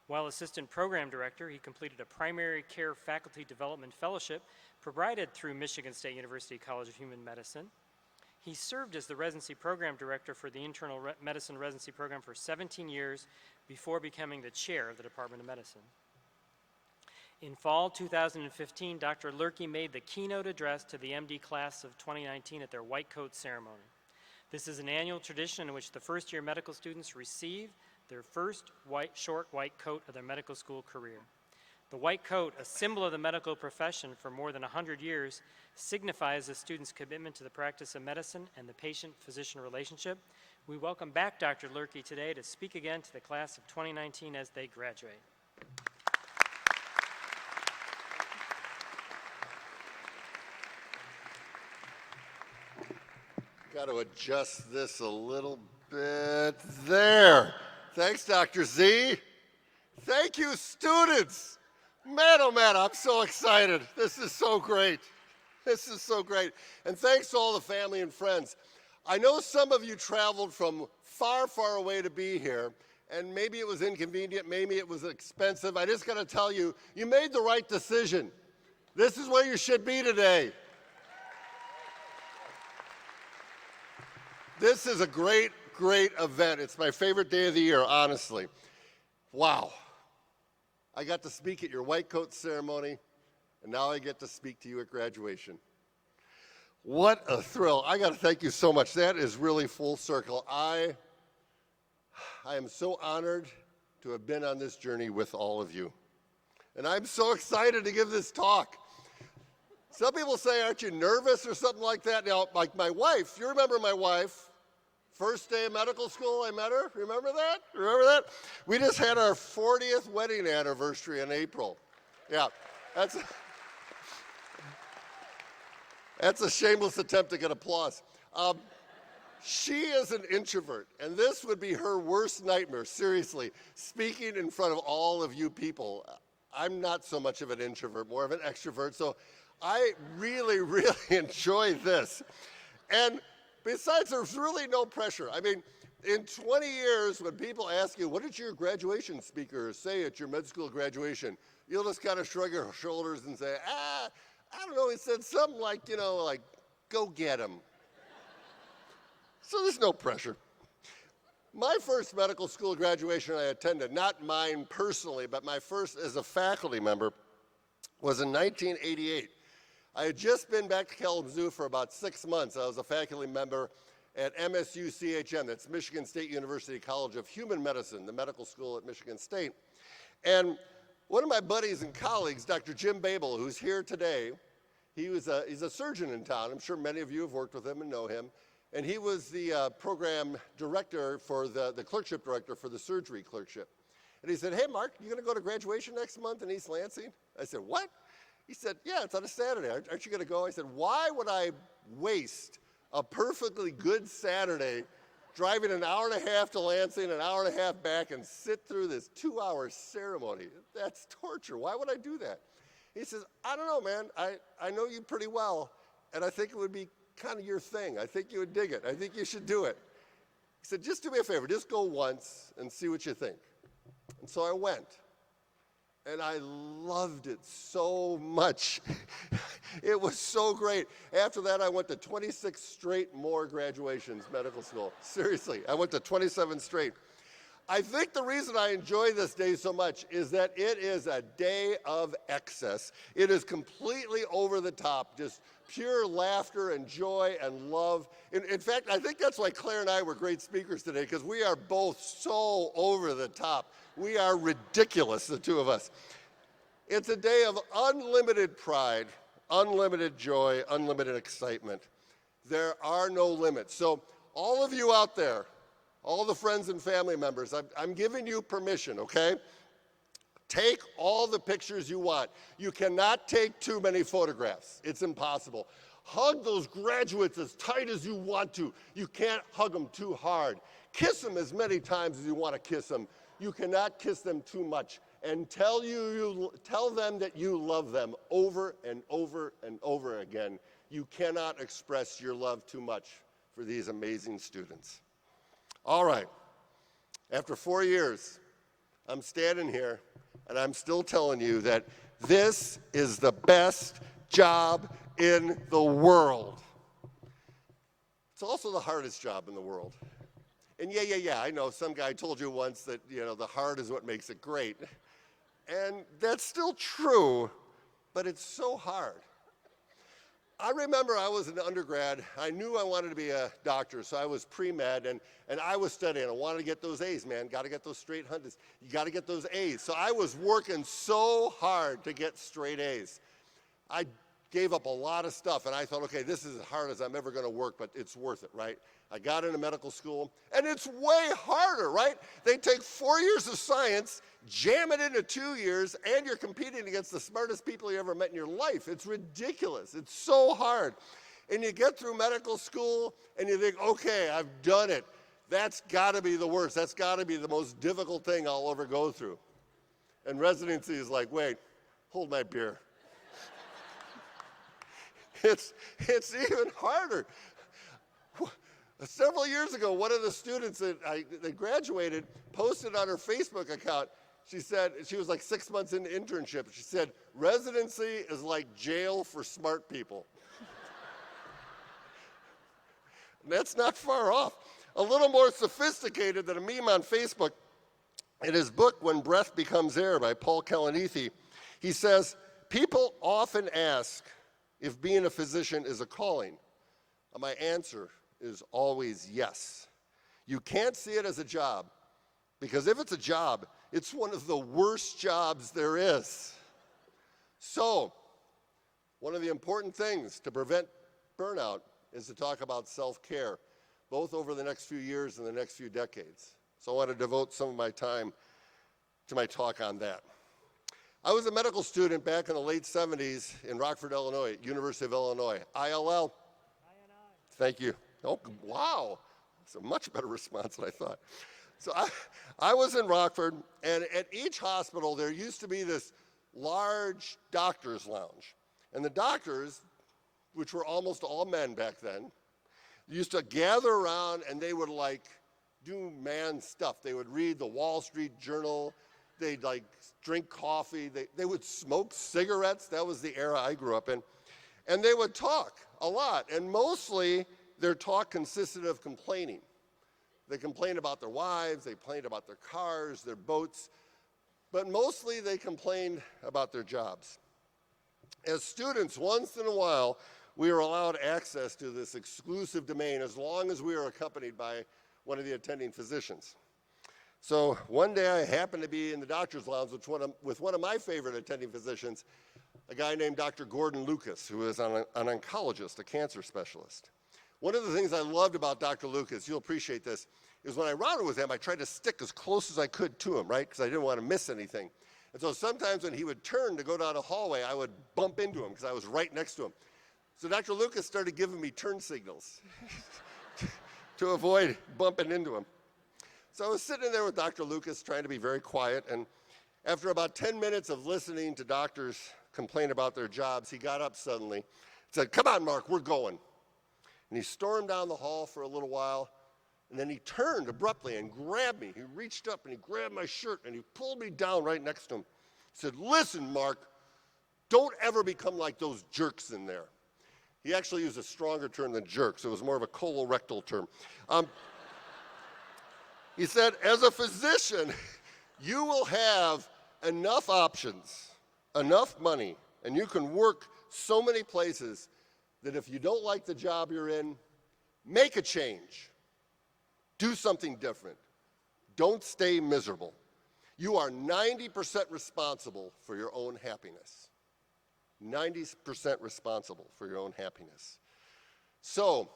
While Assistant Program Director, he completed a Primary Care Faculty Development Fellowship provided through Michigan State University College of Human Medicine. He served as the Residency Program Director for the Internal Medicine Residency Program for 17 years before becoming the Chair of the Department of Medicine. In fall 2015, Dr. Lurkey made the keynote address to the MD class of 2019 at their white coat ceremony. This is an annual tradition in which the first-year medical students receive their first short white coat of their medical school career. The white coat, a symbol of the medical profession for more than 100 years, signifies the student's commitment to the practice of medicine and the patient-physician relationship. We welcome back Dr. Lurkey today to speak again to the class of 2019 as they graduate. Got to adjust this a little bit. There. Thanks, Dr. Z. Thank you, students. Man, oh man, I'm so excited. This is so great. This is so great. And thanks to all the family and friends. I know some of you traveled from far, far away to be here, and maybe it was inconvenient, maybe it was expensive. I just got to tell you, you made the right decision. This is where you should be today. This is a great, great event. It's my favorite day of the year, honestly. Wow. I got to speak at your white coat ceremony, and now I get to speak to you at graduation. What a thrill. I got to thank you so much. That is really full circle. I am so honored to have been on this journey with all of you. And I'm so excited to give this talk. Some people say, aren't you nervous or something like that? Now, like my wife, you remember my wife, first day of medical school, I met her. Remember that? Remember that? We just had our 40th wedding anniversary in April. Yeah, that's a shameless attempt to get applause. She is an introvert, and this would be her worst nightmare, seriously, speaking in front of all of you people. I'm not so much of an introvert, more of an extrovert, so I really, really enjoy this. And besides, there's really no pressure. I mean, in 20 years, when people ask you, what did your graduation speaker say at your med school graduation? You'll just kind of shrug your shoulders and say, I don't know, he said something like, like, go get him. So there's no pressure. My first medical school graduation I attended, not mine personally, but my first as a faculty member, was in 1988. I had just been back to Kalamazoo for about 6 months. I was a faculty member at MSU-CHM, that's Michigan State University College of Human Medicine, the medical school at Michigan State. And one of my buddies and colleagues, Dr. Jim Babel, who's here today, he's a surgeon in town. I'm sure many of you have worked with him and know him. And he was the program director for the clerkship director for the surgery clerkship. And he said, hey, Mark, you going to go to graduation next month in East Lansing? I said, what? He said, yeah, it's on a Saturday. Aren't you going to go? I said, why would I waste a perfectly good Saturday driving an hour and a half to Lansing, an hour and a half back, and sit through this 2-hour ceremony? That's torture. Why would I do that? He says, I don't know, man. I know you pretty well, and I think it would be kind of your thing. I think you would dig it. I think you should do it. He said, just do me a favor. Just go once and see what you think. And so I went. And I loved it so much. It was so great. After that, I went to 26 straight more graduations, medical school. Seriously, I went to 27 straight. I think the reason I enjoy this day so much is that it is a day of excess. It is completely over the top, just pure laughter and joy and love. In fact, I think that's why Claire and I were great speakers today, because we are both so over the top. We are ridiculous, the two of us. It's a day of unlimited pride, unlimited joy, unlimited excitement. There are no limits. So all of you out there, all the friends and family members, I'm giving you permission, okay? Take all the pictures you want. You cannot take too many photographs. It's impossible. Hug those graduates as tight as you want to. You can't hug them too hard. Kiss them as many times as you want to kiss them. You cannot kiss them too much. And tell them that you love them over and over and over again. You cannot express your love too much for these amazing students. All right. After 4 years, I'm standing here, and I'm still telling you that this is the best job in the world. It's also the hardest job in the world. And yeah, I know some guy told you once that, the hard is what makes it great. And that's still true, but it's so hard. I remember I was an undergrad. I knew I wanted to be a doctor, so I was pre-med, and I was studying. I wanted to get those A's, man. Got to get those straight hundreds. You got to get those A's. So I was working so hard to get straight A's. I gave up a lot of stuff, and I thought, okay, this is as hard as I'm ever going to work, but it's worth it, right? I got into medical school, and it's way harder, right? They take 4 years of science, jam it into 2 years, and you're competing against the smartest people you ever met in your life. It's ridiculous. It's so hard. And you get through medical school, and you think, okay, I've done it. That's got to be the worst. That's got to be the most difficult thing I'll ever go through. And residency is like, wait, hold my beer. It's even harder. Several years ago, one of the students that graduated posted on her Facebook account, she said, she was like 6 months into internship, she said, residency is like jail for smart people. That's not far off. A little more sophisticated than a meme on Facebook, in his book, When Breath Becomes Air by Paul Kalanithi, he says, people often ask if being a physician is a calling. My answer is always yes. You can't see it as a job, because if it's a job, it's one of the worst jobs there is. So, one of the important things to prevent burnout is to talk about self-care, both over the next few years and the next few decades. So I want to devote some of my time to my talk on that. I was a medical student back in the late 70s in Rockford, Illinois, University of Illinois. ILL. Thank you. Oh, wow. That's a much better response than I thought. So I was in Rockford, and at each hospital there used to be this large doctor's lounge. And the doctors, which were almost all men back then, used to gather around, and they would do man stuff. They would read the Wall Street Journal. They'd drink coffee. They would smoke cigarettes. That was the era I grew up in. And they would talk a lot. And mostly their talk consisted of complaining. They complained about their wives. They complained about their cars, their boats. But mostly they complained about their jobs. As students, once in a while, we were allowed access to this exclusive domain as long as we were accompanied by one of the attending physicians. So one day I happened to be in the doctor's lounge with one of my favorite attending physicians, a guy named Dr. Gordon Lucas, who is an oncologist, a cancer specialist. One of the things I loved about Dr. Lucas, you'll appreciate this, is when I rounded with him, I tried to stick as close as I could to him, right? Because I didn't want to miss anything. And so sometimes when he would turn to go down a hallway, I would bump into him because I was right next to him. So Dr. Lucas started giving me turn signals to avoid bumping into him. So I was sitting there with Dr. Lucas trying to be very quiet, and after about 10 minutes of listening to doctors complain about their jobs, he got up suddenly and said, "Come on, Mark, we're going." And he stormed down the hall for a little while, and then he turned abruptly and grabbed me. He reached up and he grabbed my shirt and he pulled me down right next to him. He said, "Listen, Mark, don't ever become like those jerks in there." He actually used a stronger term than jerks. It was more of a colorectal term. He said, as a physician, you will have enough options, enough money, and you can work so many places that if you don't like the job you're in, make a change. Do something different. Don't stay miserable. You are 90% responsible for your own happiness. 90% responsible for your own happiness. So,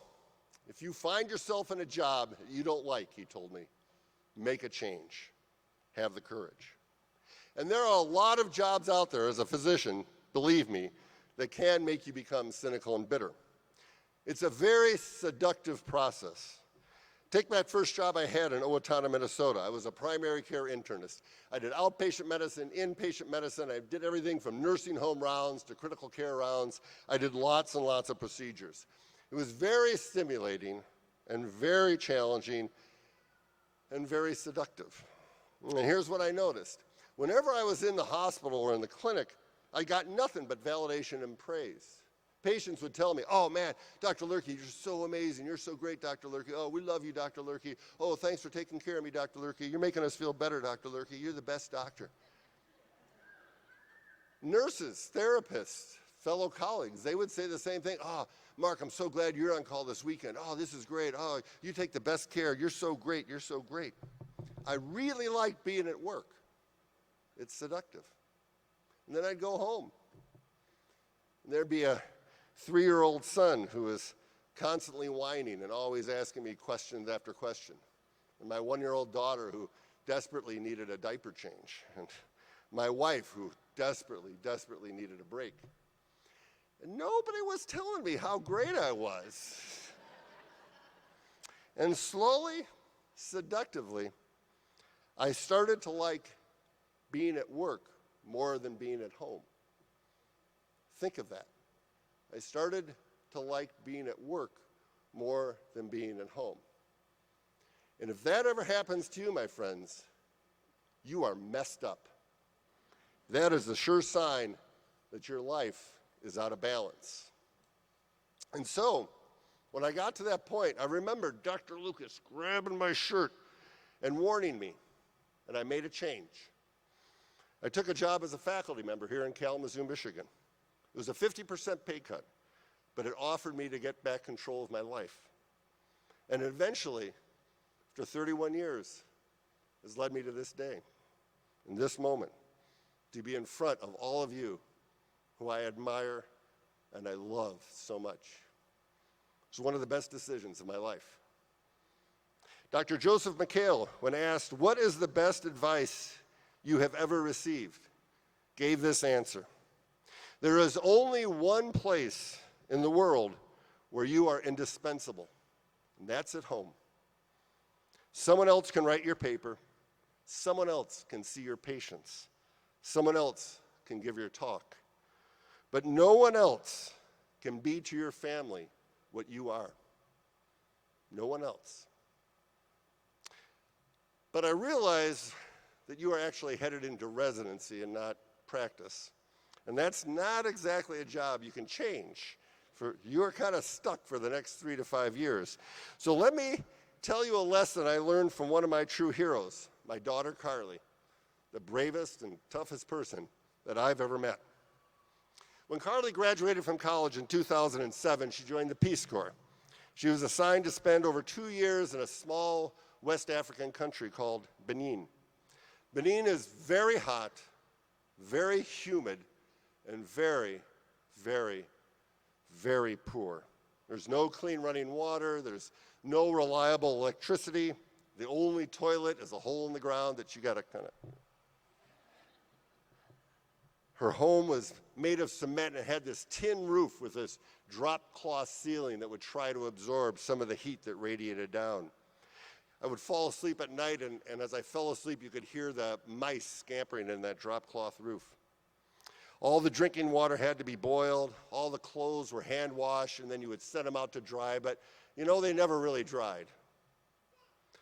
if you find yourself in a job you don't like, he told me, make a change. Have the courage. And there are a lot of jobs out there as a physician, believe me, that can make you become cynical and bitter. It's a very seductive process. Take that first job I had in Owatonna, Minnesota. I was a primary care internist. I did outpatient medicine, inpatient medicine. I did everything from nursing home rounds to critical care rounds. I did lots and lots of procedures. It was very stimulating and very challenging and very seductive. And here's what I noticed. Whenever I was in the hospital or in the clinic, I got nothing but validation and praise. Patients would tell me, oh man, Dr. Lurkey, you're so amazing. You're so great, Dr. Lurkey. Oh, we love you, Dr. Lurkey. Oh, thanks for taking care of me, Dr. Lurkey. You're making us feel better, Dr. Lurkey. You're the best doctor. Nurses, therapists, fellow colleagues, they would say the same thing. Oh, Mark, I'm so glad you're on call this weekend. Oh, this is great. Oh, you take the best care. You're so great. You're so great. I really like being at work. It's seductive. And then I'd go home. And there'd be a 3-year-old son who was constantly whining and always asking me questions after question. And my 1-year-old daughter who desperately needed a diaper change. And my wife who desperately needed a break. And nobody was telling me how great I was. And slowly, seductively, I started to like being at work more than being at home. Think of that. I started to like being at work more than being at home. And if that ever happens to you, my friends, you are messed up. That is a sure sign that your life is out of balance. And so, when I got to that point, I remember Dr. Lucas grabbing my shirt and warning me, and I made a change. I took a job as a faculty member here in Kalamazoo, Michigan. It was a 50% pay cut, but it offered me to get back control of my life. And eventually, after 31 years, has led me to this day, in this moment, to be in front of all of you who I admire and I love so much. It's one of the best decisions of my life. Dr. Joseph McHale, when asked, what is the best advice you have ever received, gave this answer. There is only one place in the world where you are indispensable, and that's at home. Someone else can write your paper. Someone else can see your patients. Someone else can give your talk. But no one else can be to your family what you are. No one else. But I realize that you are actually headed into residency and not practice. And that's not exactly a job you can change. You're kind of stuck for the next 3 to 5 years. So let me tell you a lesson I learned from one of my true heroes, my daughter Carly, the bravest and toughest person that I've ever met. When Carly graduated from college in 2007, she joined the Peace Corps. She was assigned to spend over 2 years in a small West African country called Benin. Benin is very hot, very humid, and very, very, very poor. There's no clean running water. There's no reliable electricity. The only toilet is a hole in the ground that you got to kind of... Her home was made of cement and had this tin roof with this drop cloth ceiling that would try to absorb some of the heat that radiated down. I would fall asleep at night, and as I fell asleep, you could hear the mice scampering in that drop cloth roof. All the drinking water had to be boiled. All the clothes were hand washed, and then you would send them out to dry, but you know, they never really dried.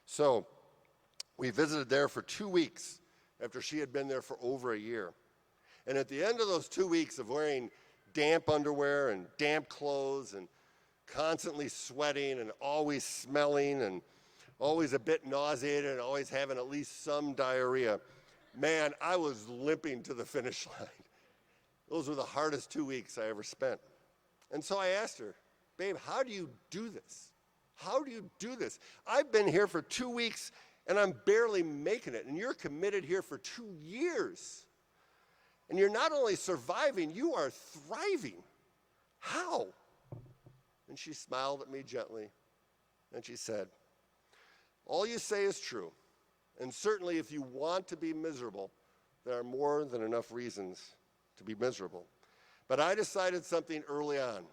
So we visited there for 2 weeks after she had been there for over a year. And at the end of those 2 weeks of wearing damp underwear and damp clothes and constantly sweating and always smelling and always a bit nauseated and always having at least some diarrhea, man, I was limping to the finish line. Those were the hardest 2 weeks I ever spent. And so I asked her, babe, how do you do this? How do you do this? I've been here for 2 weeks and I'm barely making it, and you're committed here for 2 years. And you're not only surviving, you are thriving. How? And she smiled at me gently, and she said, all you say is true. And certainly if you want to be miserable, there are more than enough reasons to be miserable. But I decided something early on.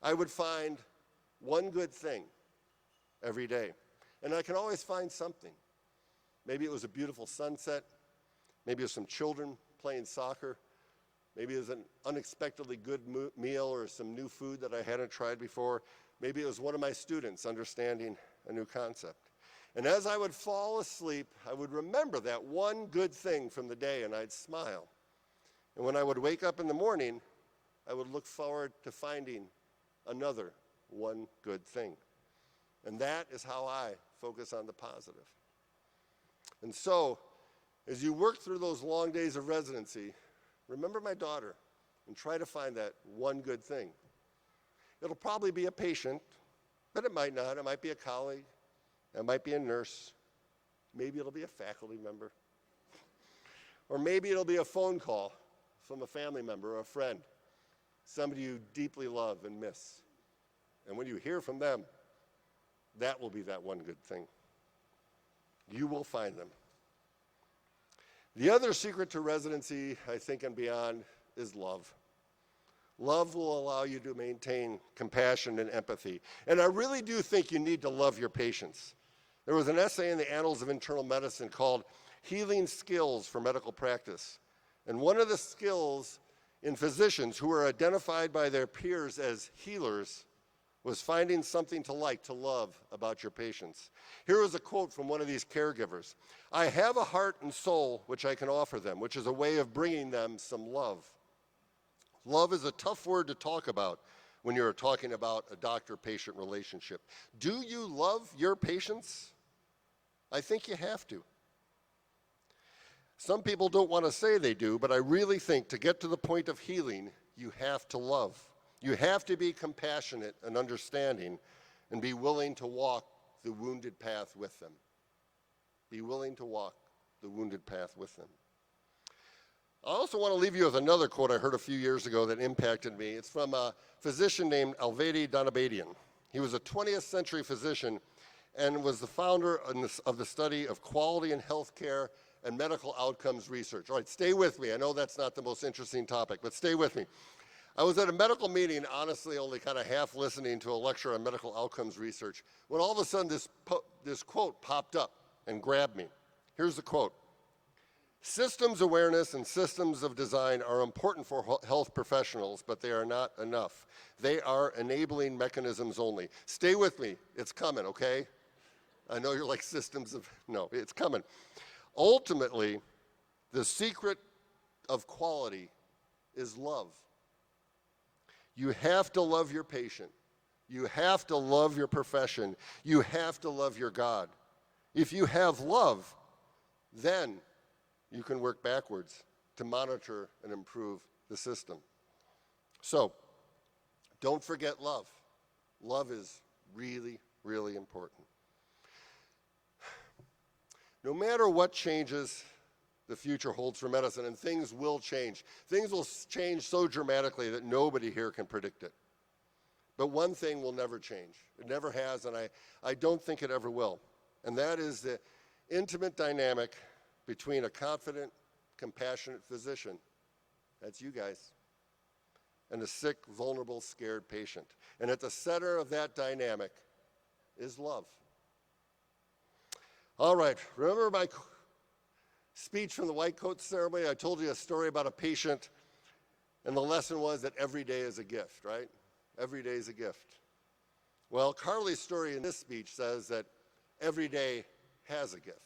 I would find one good thing every day. And I can always find something. Maybe it was a beautiful sunset. Maybe it was some children playing soccer. Maybe it was an unexpectedly good meal or some new food that I hadn't tried before. Maybe it was one of my students understanding a new concept. And as I would fall asleep, I would remember that one good thing from the day, and I'd smile. And when I would wake up in the morning, I would look forward to finding another one good thing. And that is how I focus on the positive. And so, as you work through those long days of residency, remember my daughter and try to find that one good thing. It'll probably be a patient, but it might not. It might be a colleague. It might be a nurse. Maybe it'll be a faculty member. Or maybe it'll be a phone call from a family member or a friend, somebody you deeply love and miss. And when you hear from them, that will be that one good thing. You will find them. The other secret to residency, I think, and beyond, is love. Love will allow you to maintain compassion and empathy. And I really do think you need to love your patients. There was an essay in the Annals of Internal Medicine called Healing Skills for Medical Practice. And one of the skills in physicians who are identified by their peers as healers was finding something to like, to love about your patients. Here is a quote from one of these caregivers. "I have a heart and soul which I can offer them, which is a way of bringing them some love." Love is a tough word to talk about when you're talking about a doctor-patient relationship. Do you love your patients? I think you have to. Some people don't want to say they do, but I really think to get to the point of healing, you have to love. You have to be compassionate and understanding and be willing to walk the wounded path with them. Be willing to walk the wounded path with them. I also want to leave you with another quote I heard a few years ago that impacted me. It's from a physician named Alvedi Donabadian. He was a 20th century physician and was the founder of the study of quality in healthcare and medical outcomes research. All right, stay with me. I know that's not the most interesting topic, but stay with me. I was at a medical meeting, honestly only kind of half listening to a lecture on medical outcomes research, when all of a sudden this quote popped up and grabbed me. Here's the quote. "Systems awareness and systems of design are important for health professionals, but they are not enough. They are enabling mechanisms only." Stay with me. It's coming, okay? I know you're like systems of, no, it's coming. Ultimately, the secret of quality is love. You have to love your patient. You have to love your profession. You have to love your God. If you have love, then you can work backwards to monitor and improve the system. So, don't forget love. Love is really, really important. No matter what changes the future holds for medicine, and things will change. Things will change so dramatically that nobody here can predict it. But one thing will never change. It never has, and I don't think it ever will. And that is the intimate dynamic between a confident, compassionate physician, that's you guys, and a sick, vulnerable, scared patient. And at the center of that dynamic is love. All right, remember my speech from the white coat ceremony? I told you a story about a patient, and the lesson was that every day is a gift, right? Every day is a gift. Well, Carly's story in this speech says that every day has a gift.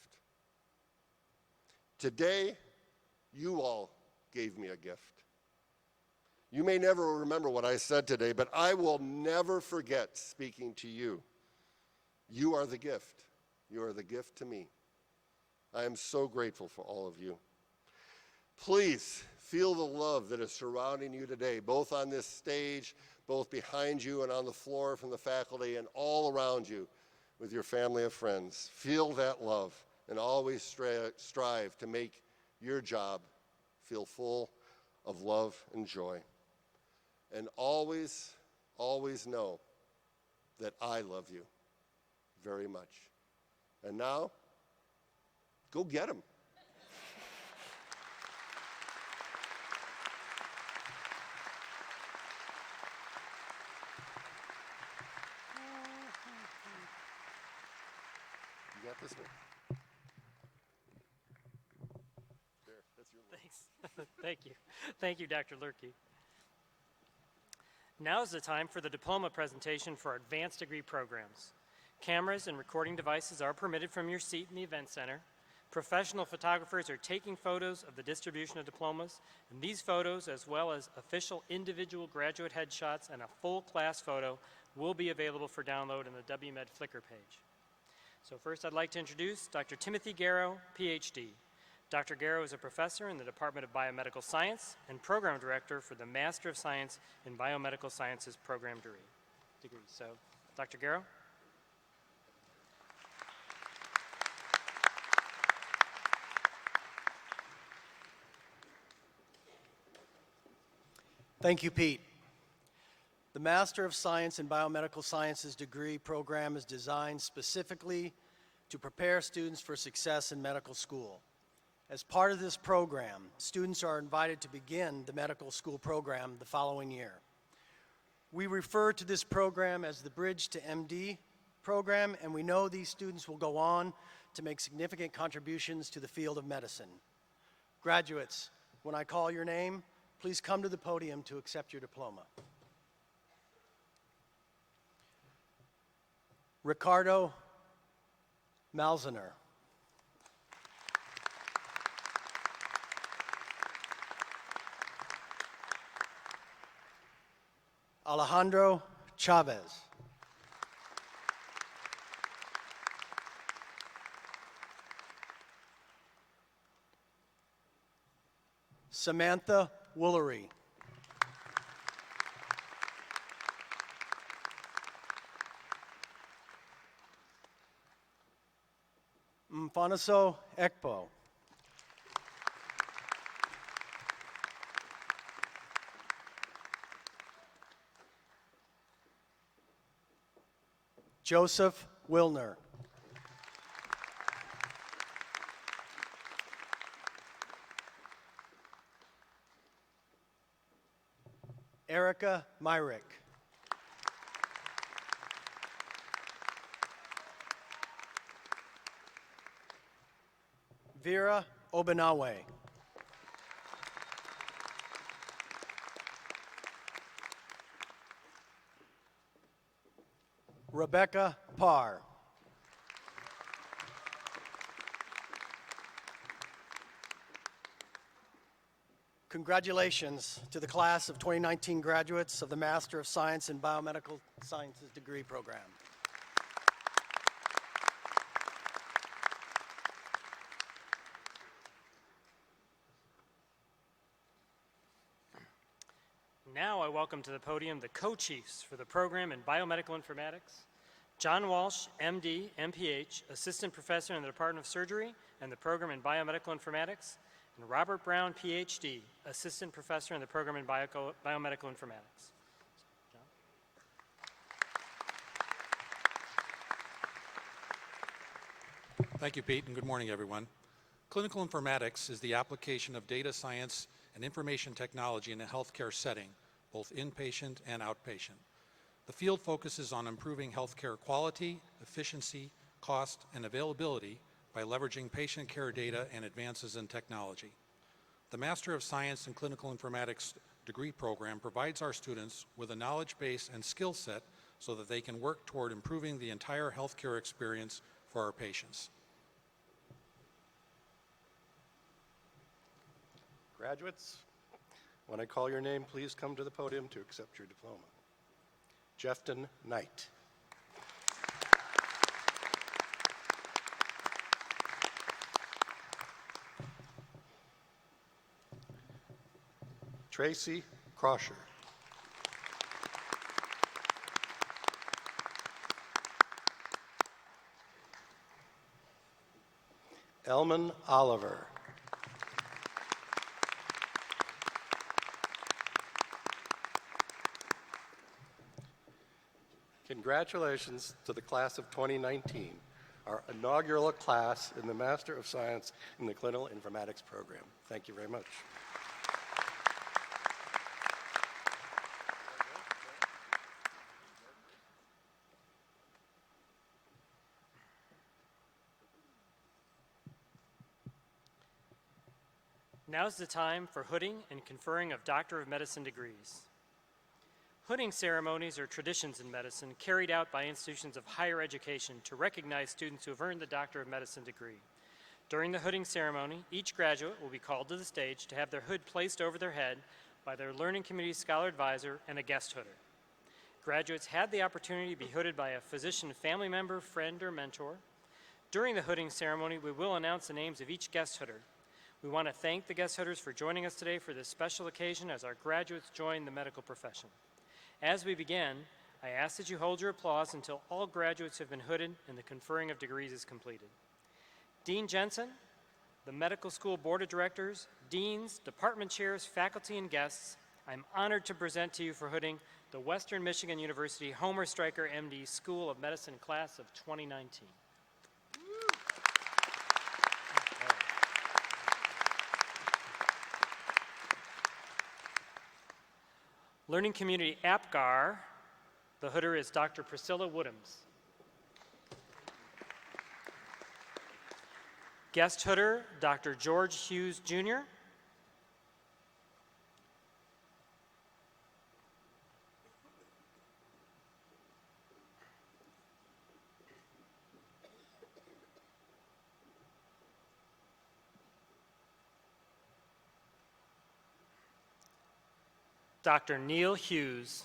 Today, you all gave me a gift. You may never remember what I said today, but I will never forget speaking to you. You are the gift. You are the gift to me. I am so grateful for all of you. Please feel the love that is surrounding you today, both on this stage, both behind you and on the floor from the faculty, and all around you with your family of friends. Feel that love and always strive to make your job feel full of love and joy. And always, always know that I love you very much. And now, go get them. You got this one. There, that's your one. Thanks. Thank you. Thank you, Dr. Lurkey. Now is the time for the diploma presentation for advanced degree programs. Cameras and recording devices are permitted from your seat in the event center. Professional photographers are taking photos of the distribution of diplomas, and these photos, as well as official individual graduate headshots and a full class photo, will be available for download on the WMed Flickr page. So first I'd like to introduce Dr. Timothy Garrow, PhD. Dr. Garrow is a professor in the Department of Biomedical Science and Program Director for the Master of Science in Biomedical Sciences program degree. So, Dr. Garrow. Thank you, Pete. The Master of Science in Biomedical Sciences degree program is designed specifically to prepare students for success in medical school. As part of this program, students are invited to begin the medical school program the following year. We refer to this program as the Bridge to MD program, and we know these students will go on to make significant contributions to the field of medicine. Graduates, when I call your name, please come to the podium to accept your diploma. Ricardo Malziner. Alejandro Chavez. Samantha Woolery. Mfanaso Ekpo. Joseph Wilner. Erica Myrick. Vera Obanawe. Rebecca Parr. Congratulations to the class of 2019 graduates of the Master of Science in Biomedical Sciences degree program. Now I welcome to the podium the co-chiefs for the program in Biomedical Informatics, John Walsh, MD, MPH, Assistant Professor in the Department of Surgery and the program in Biomedical Informatics, and Robert Brown, PhD, Assistant Professor in the program in Biomedical Informatics. John? Thank you, Pete, and good morning, everyone. Clinical informatics is the application of data science and information technology in a healthcare setting, both inpatient and outpatient. The field focuses on improving healthcare quality, efficiency, cost, and availability by leveraging patient care data and advances in technology. The Master of Science in Clinical Informatics degree program provides our students with a knowledge base and skill set so that they can work toward improving the entire healthcare experience for our patients. Graduates, when I call your name, please come to the podium to accept your diploma. Jefton Knight. Tracy Crosher. Elman Oliver. Congratulations to the class of 2019, our inaugural class in the Master of Science in the Clinical Informatics program. Thank you very much. Now's the time for hooding and conferring of Doctor of Medicine degrees. Hooding ceremonies are traditions in medicine carried out by institutions of higher education to recognize students who have earned the Doctor of Medicine degree. During the hooding ceremony, each graduate will be called to the stage to have their hood placed over their head by their Learning Committee Scholar Advisor and a guest hooder. Graduates had the opportunity to be hooded by a physician, family member, friend, or mentor. During the hooding ceremony, we will announce the names of each guest hooder. We want to thank the guest hooders for joining us today for this special occasion as our graduates join the medical profession. As we begin, I ask that you hold your applause until all graduates have been hooded and the conferring of degrees is completed. Dean Jensen, the Medical School Board of Directors, deans, department chairs, faculty, and guests, I'm honored to present to you for hooding the Western Michigan University Homer Stryker, MD, School of Medicine class of 2019. Learning Community APGAR, the hooder is Dr. Priscilla Woodhams. Guest hooder, Dr. George Hughes, Jr. Dr. Neil Hughes.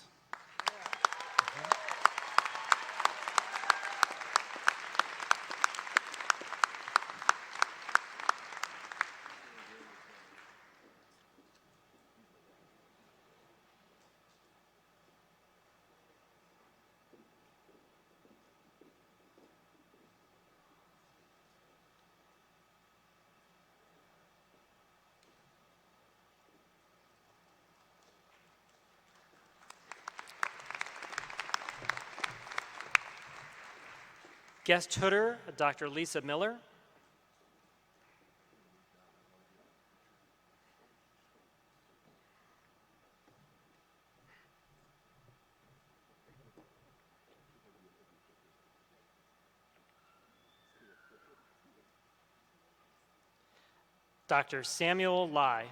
Guest hooder, Dr. Lisa Miller. Dr. Samuel Lai.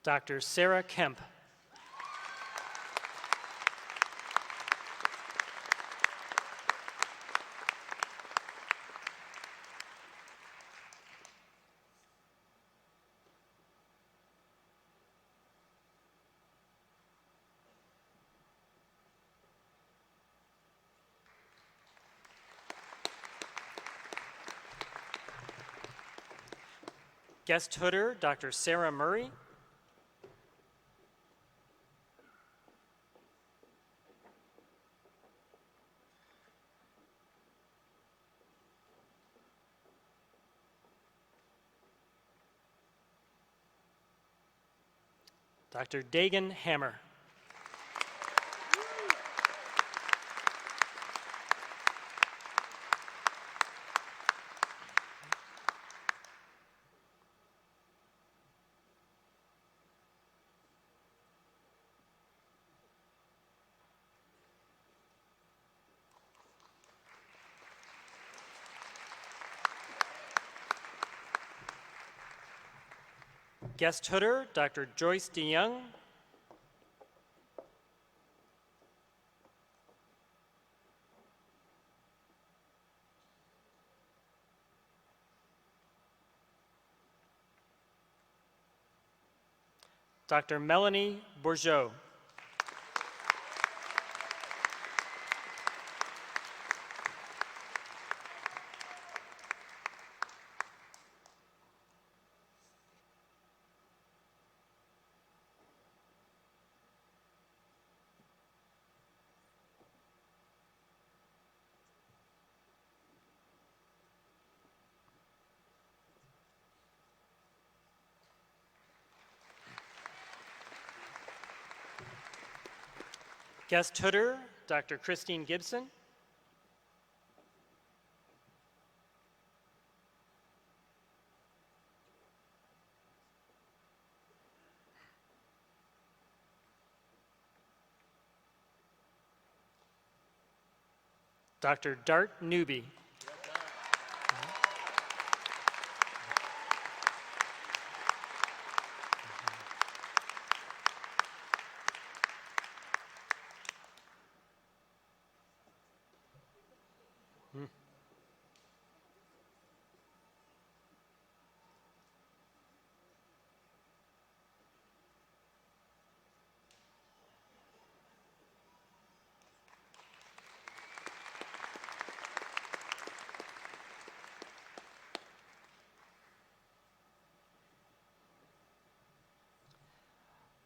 Dr. Sarah Kemp. Guest hooder, Dr. Sarah Murray. Dr. Dagan Hammer. Guest hooder, Dr. Joyce DeYoung. Dr. Melanie Bourgeau. Guest tutor, Dr. Christine Gibson. Dr. Dart Newby.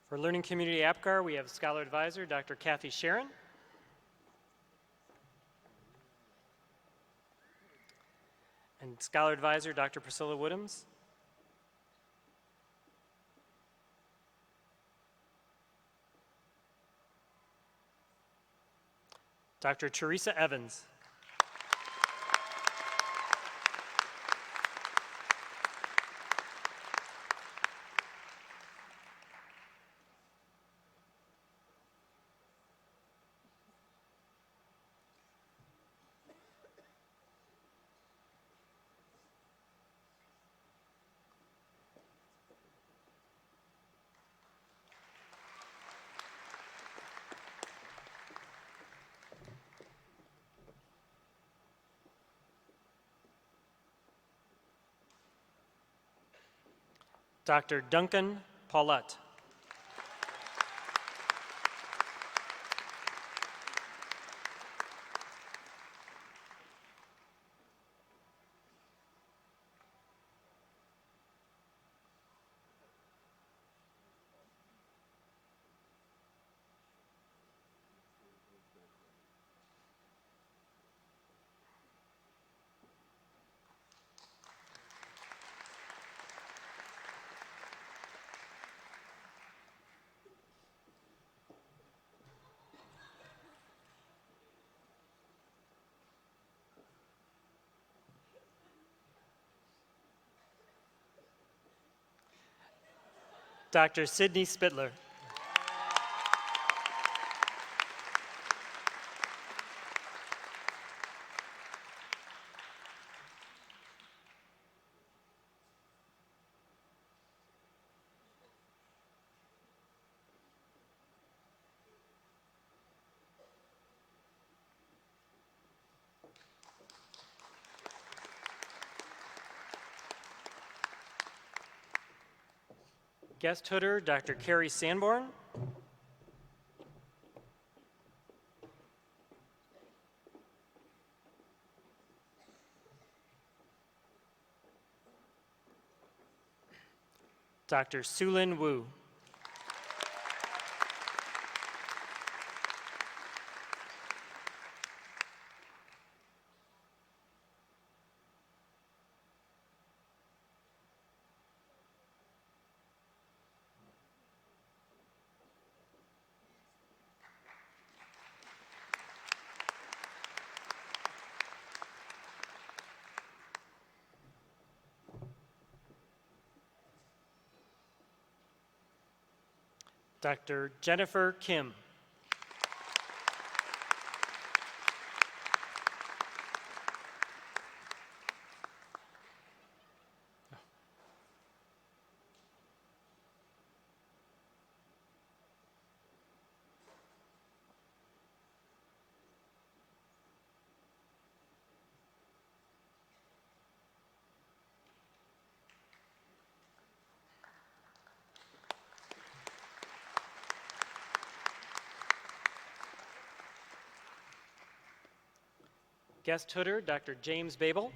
For Learning Community APGAR, we have Scholar Advisor, Dr. Kathy Sharon. And Scholar Advisor, Dr. Priscilla Woodhams. Dr. Teresa Evans. Dr. Duncan Paulette. Dr. Sydney Spittler. Guest tutor, Dr. Carrie Sanborn. Dr. Sulin Wu. Dr. Jennifer Kim. Guest tutor, Dr. James Babel.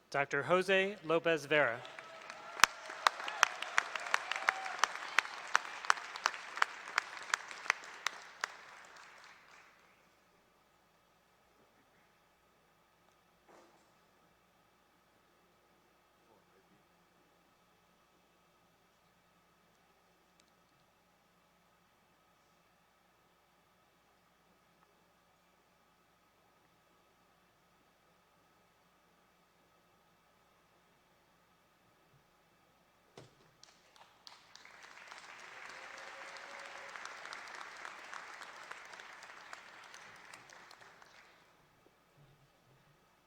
Dr. Jose Lopez Vera.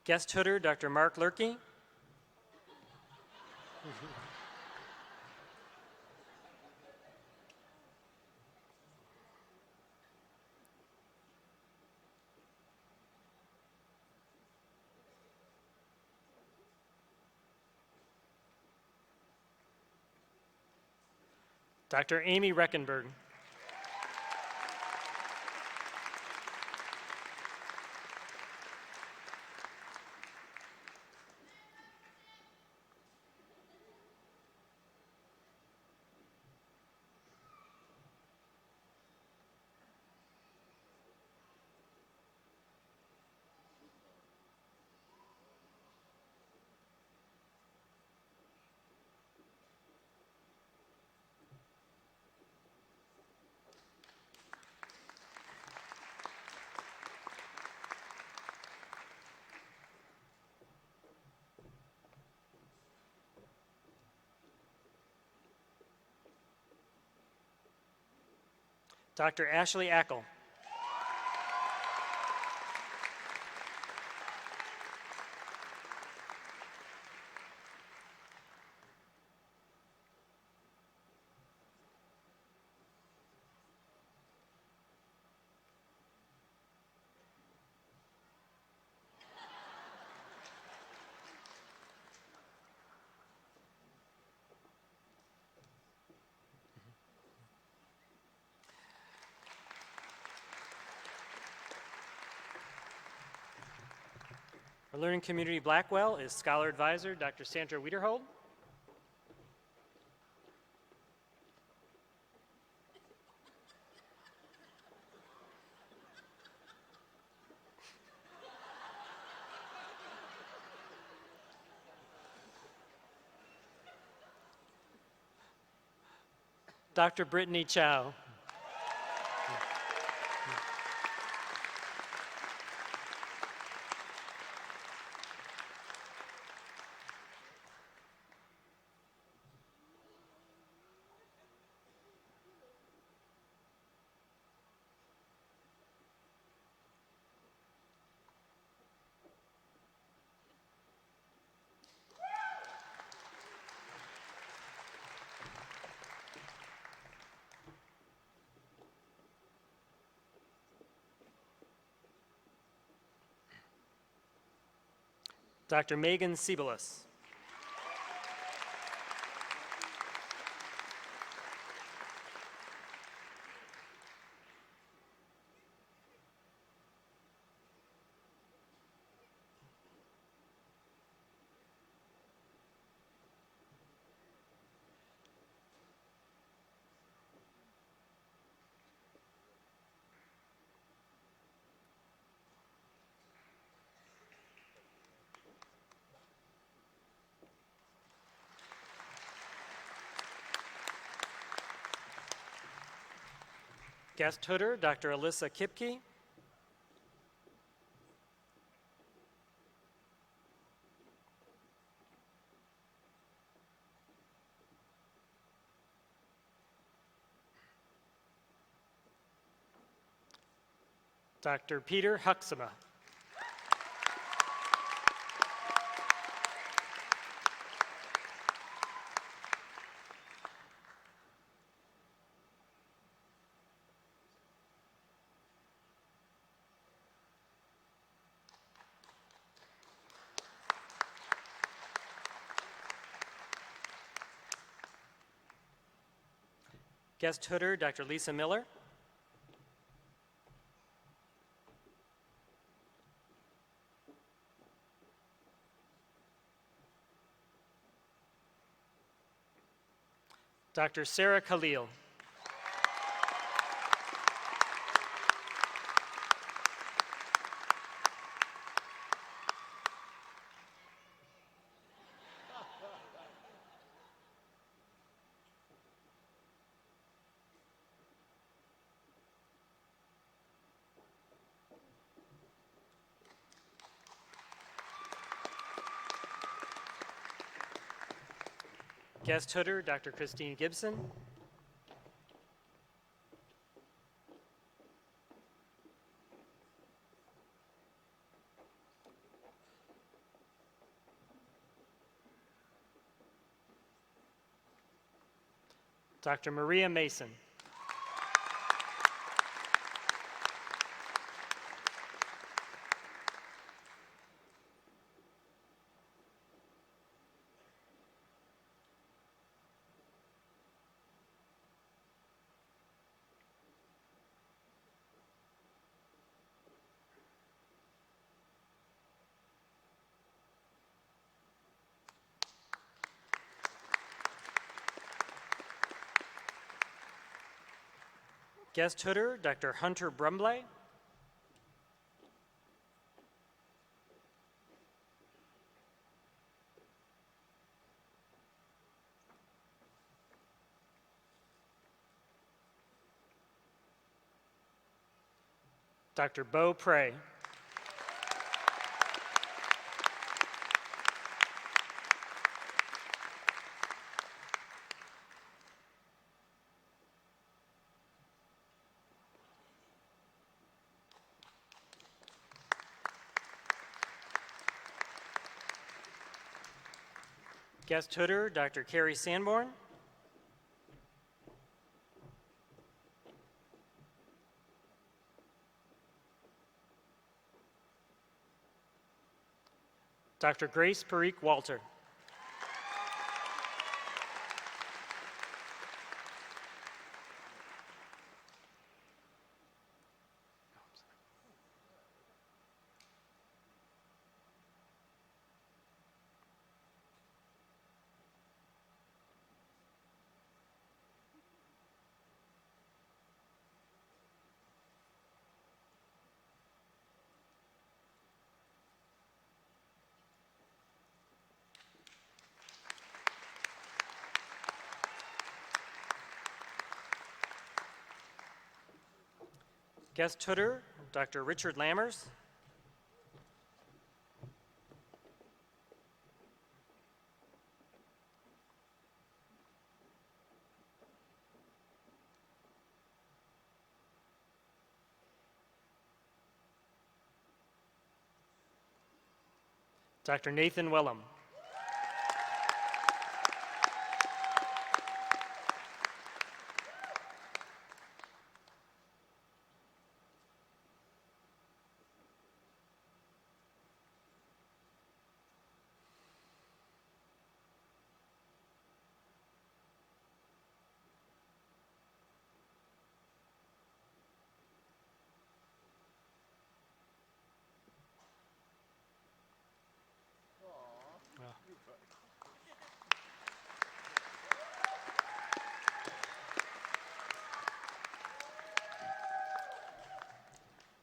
Guest hooder, Dr. Mark Lurkey. Dr. Amy Reckenberg. Dr. Ashley Ackle. Our Learning Community Blackwell is Scholar Advisor, Dr. Sandra Wiederhold. Dr. Brittany Chow. Dr. Megan Siebelis. Guest hooder, Dr. Alyssa Kipke. Dr. Peter Huxema. Guest hooder, Dr. Lisa Miller. Dr. Sarah Khalil. Guest hooder, Dr. Christine Gibson. Dr. Maria Mason. Guest Hooder, Dr. Hunter Brumbley. Dr. Bo Prey. Guest Hooder, Dr. Carrie Sanborn. Dr. Grace Parikh Walter. Guest Hooder, Dr. Richard Lammers. Dr. Nathan Wellham.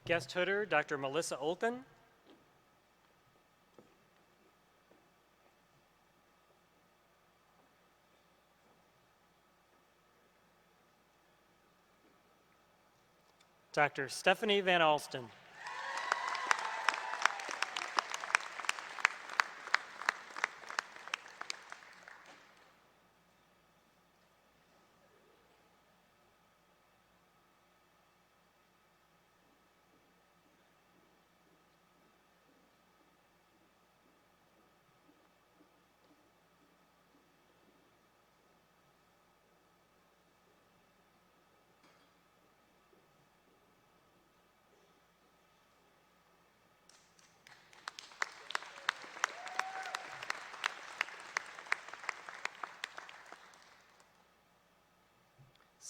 Guest Hooder, Dr. Melissa Olken. Dr. Stephanie Van Alsten.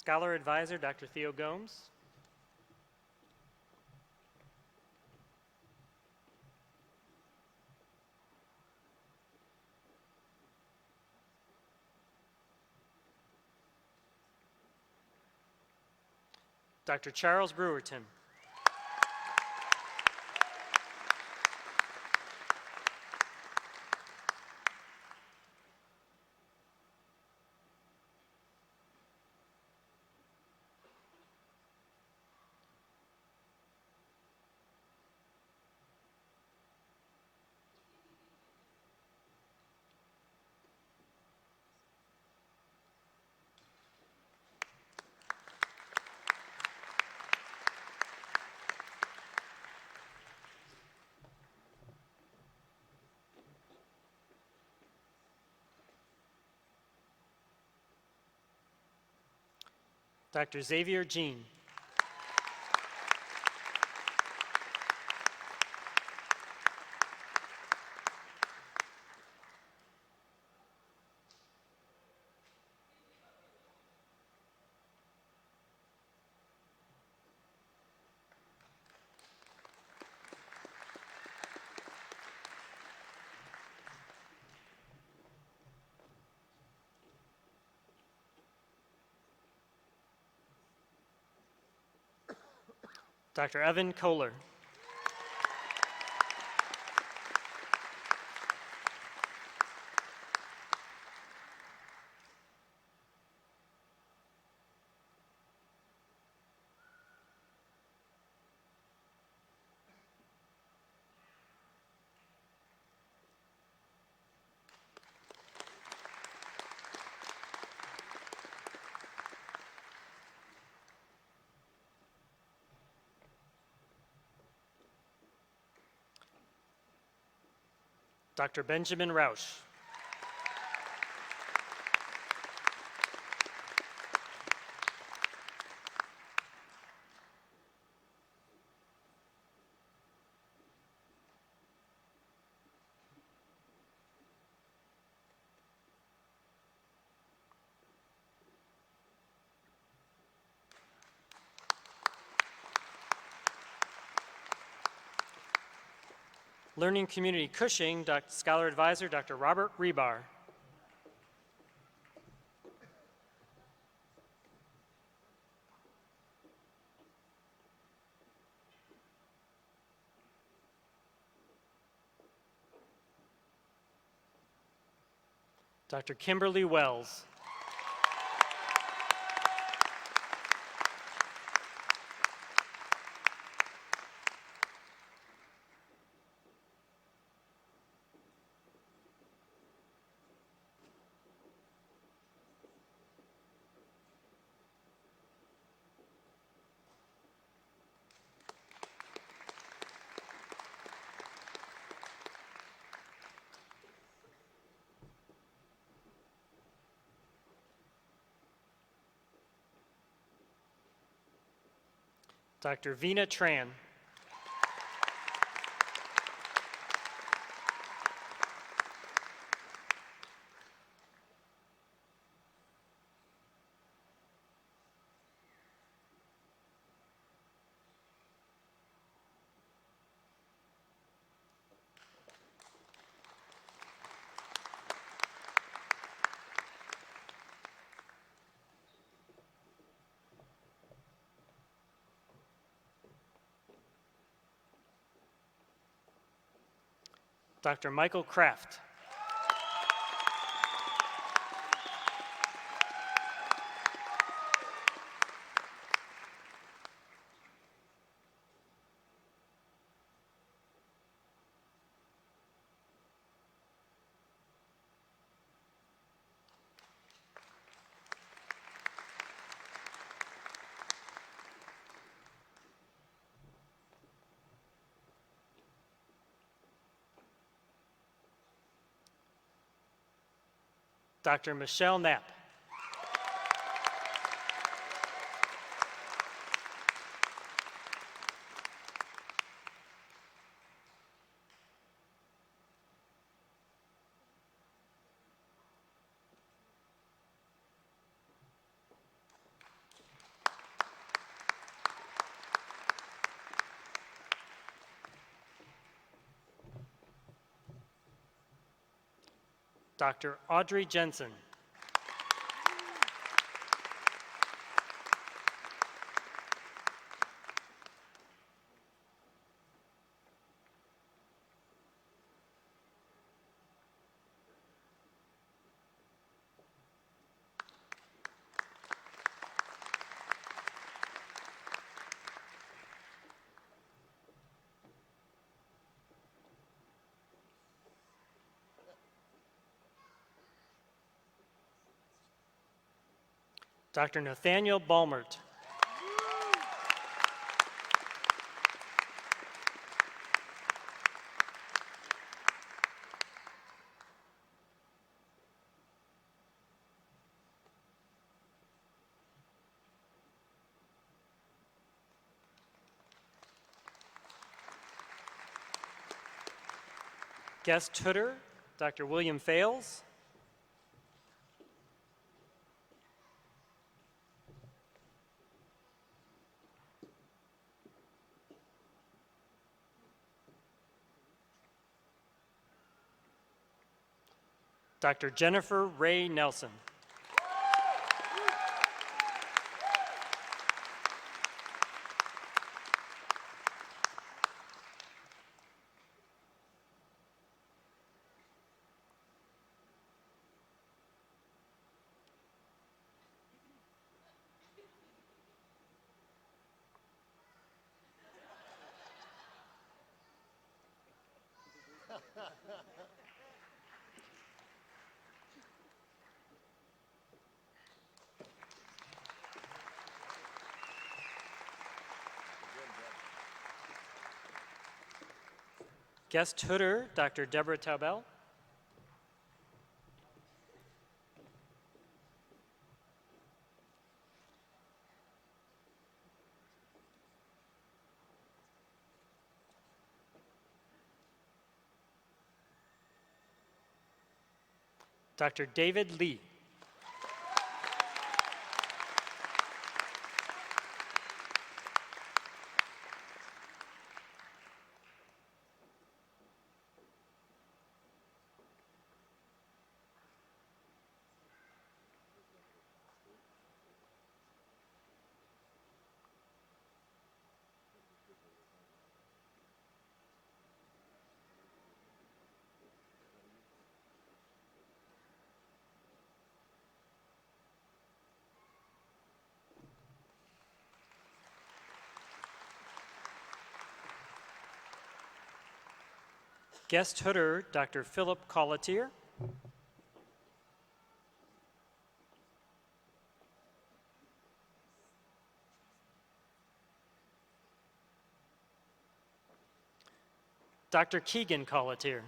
Scholar Advisor, Dr. Theo Gomes. Dr. Charles Brewerton. Dr. Xavier Jean. Dr. Evan Kohler. Dr. Benjamin Rausch. Learning Community Cushing, Scholar Advisor, Dr. Robert Rebar. Dr. Kimberly Wells. Dr. Vina Tran. Dr. Michael Kraft. Dr. Michelle Knapp. Dr. Audrey Jensen. Dr. Nathaniel Balmert. Guest tutor, Dr. William Fales. Dr. Jennifer Ray Nelson. Guest tutor, Dr. Deborah Taubel. Dr. David Lee. Guest tutor, Dr. Philip Colletier. Dr. Keegan Colletier.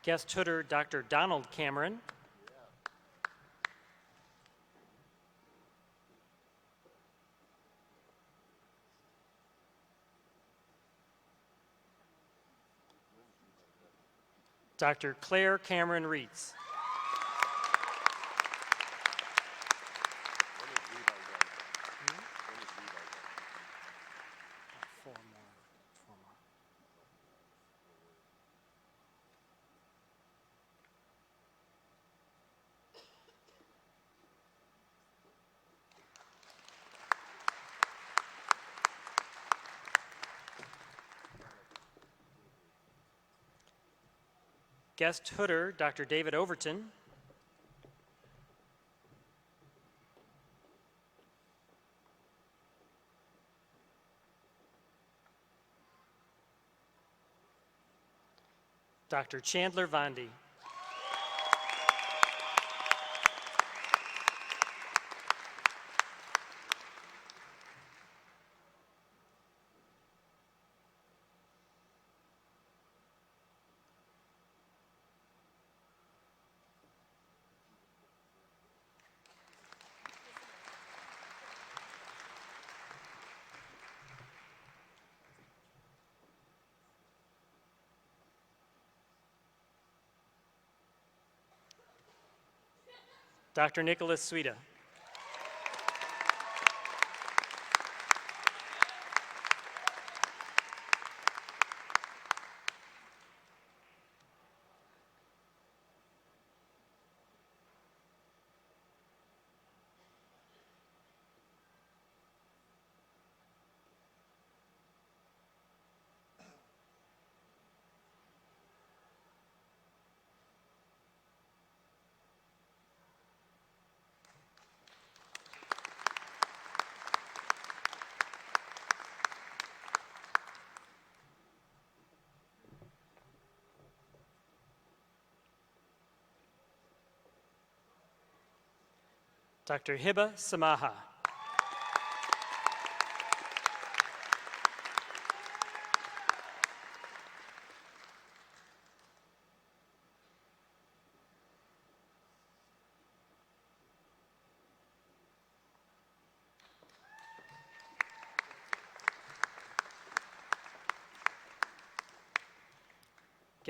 Guest tutor, Dr. Donald Cameron. Dr. Claire Cameron Reitz. Four more. Guest tutor, Dr. David Overton. Dr. Chandler Vondi. Dr. Nicholas Suida. Dr. Hiba Samaha.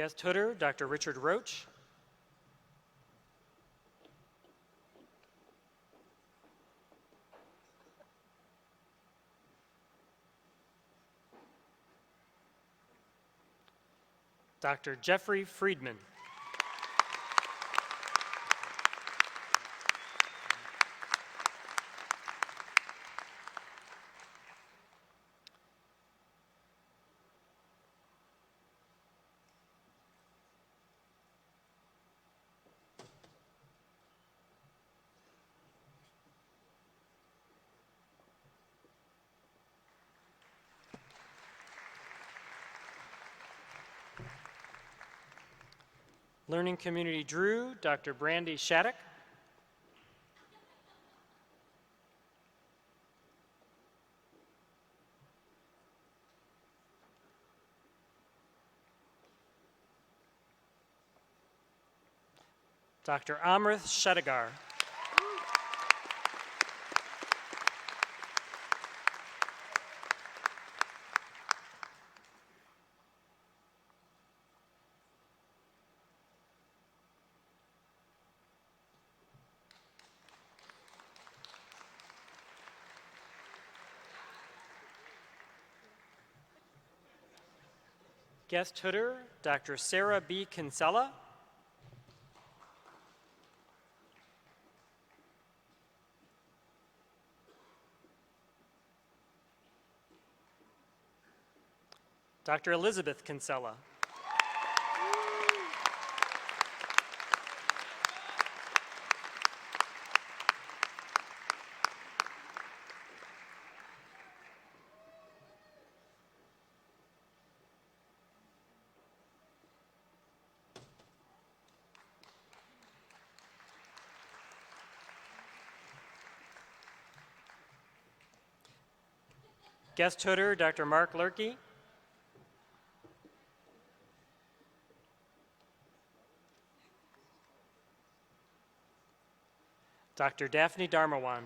Guest Hooder, Dr. Richard Roach. Dr. Jeffrey Friedman. Learning Community Drew, Dr. Brandy Shattuck. Dr. Amrith Shetagar. Guest Hooder, Dr. Sarah B. Kinsella. Dr. Elizabeth Kinsella. Guest Hooder, Dr. Mark Lurkey. Dr. Daphne Darmawan.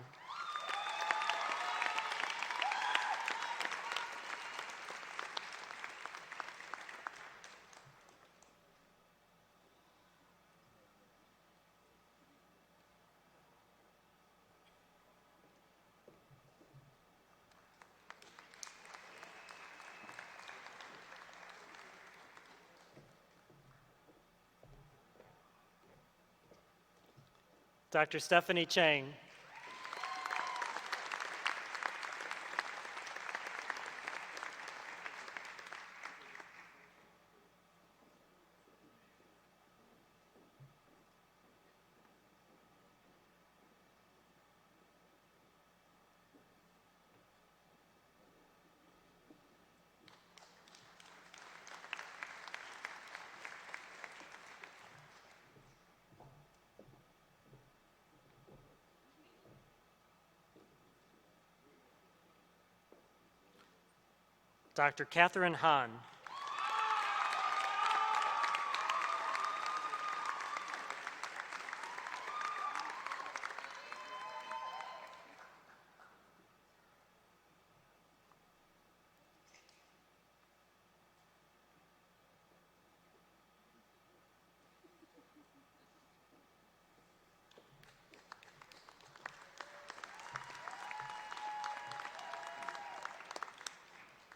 Dr. Stephanie Chang. Dr. Catherine Hahn.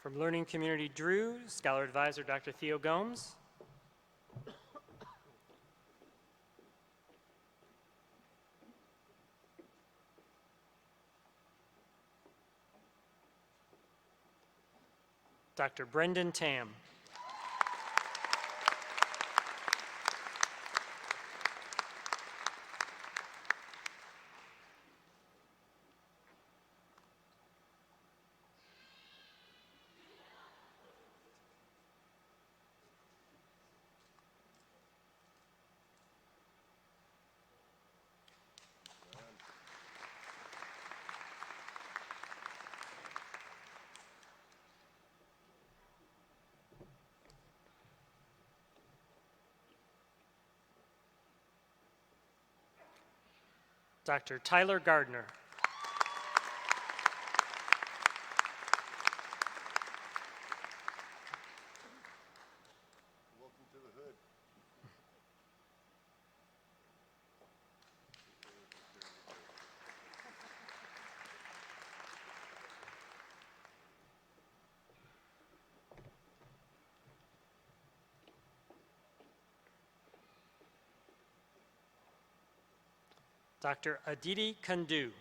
From Learning Community Drew, Scholar Advisor Dr. Theo Gomes. Dr. Brendan Tam. Dr. Tyler Gardner. Welcome to the hood. Dr. Aditi Kundu.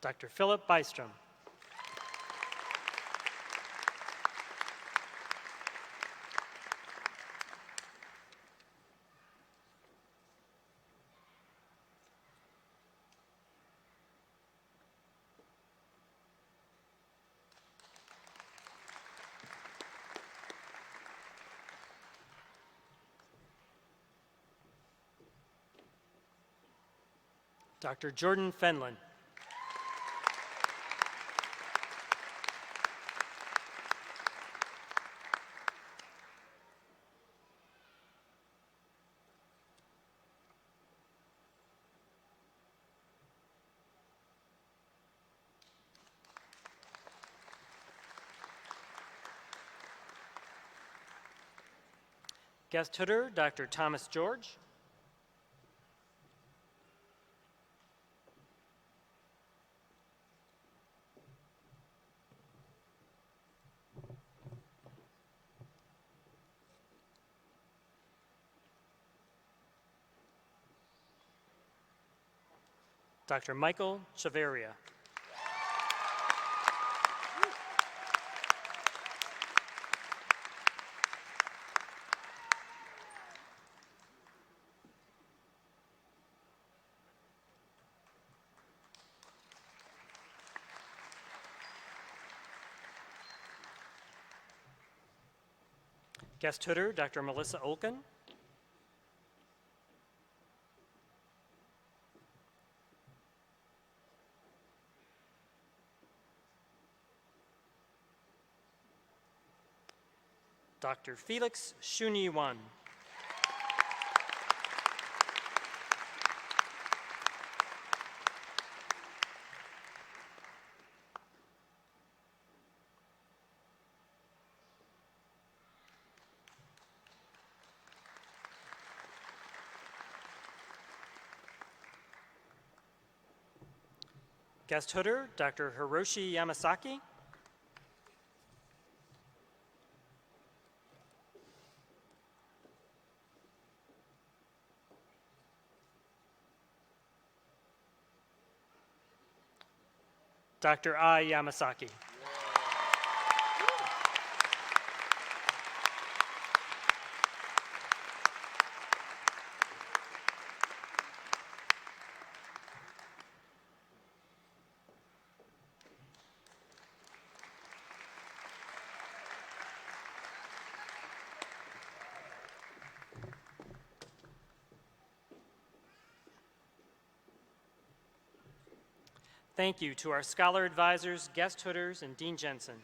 Dr. Philip Bystrom. Dr. Jordan Fenlon. Guest Hooder, Dr. Thomas George. Dr. Michael Chaveria. Guest Hooder, Dr. Melissa Olken. Dr. Felix Shunyiwan. Guest Hooder, Dr. Hiroshi Yamasaki. Dr. Ai Yamasaki. Thank you to our scholar advisors, guest hooders, and Dean Jensen.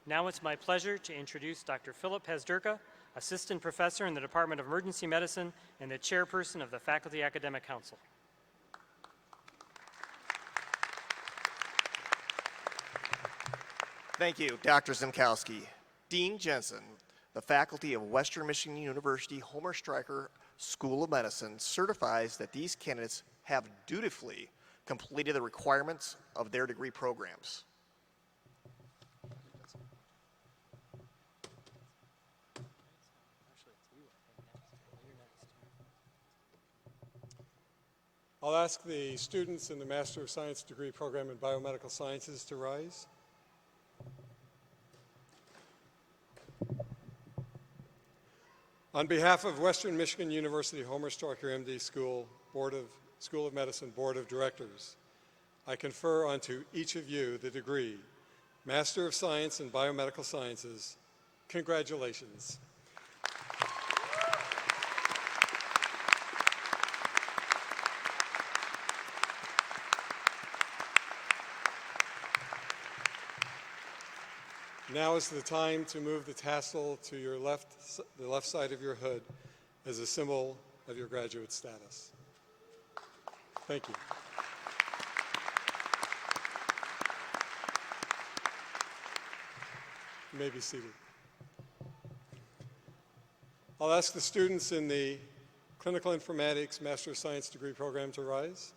Now it's my pleasure to introduce Dr. Philip Hezderka, Assistant Professor in the Department of Emergency Medicine and the Chairperson of the Faculty Academic Council. Thank you, Dr. Zimkowski. Dean Jensen, the faculty of Western Michigan University Homer Stryker School of Medicine, certifies that these candidates have dutifully completed the requirements of their degree programs. I'll ask the students in the Master of Science degree program in Biomedical Sciences to rise. On behalf of Western Michigan University Homer Stryker MD School of Medicine Board of Directors, I confer onto each of you the degree Master of Science in Biomedical Sciences. Congratulations. Now is the time to move the tassel to your the left side of your hood as a symbol of your graduate status. Thank you. You may be seated. I'll ask the students in the Clinical Informatics Master of Science degree program to rise.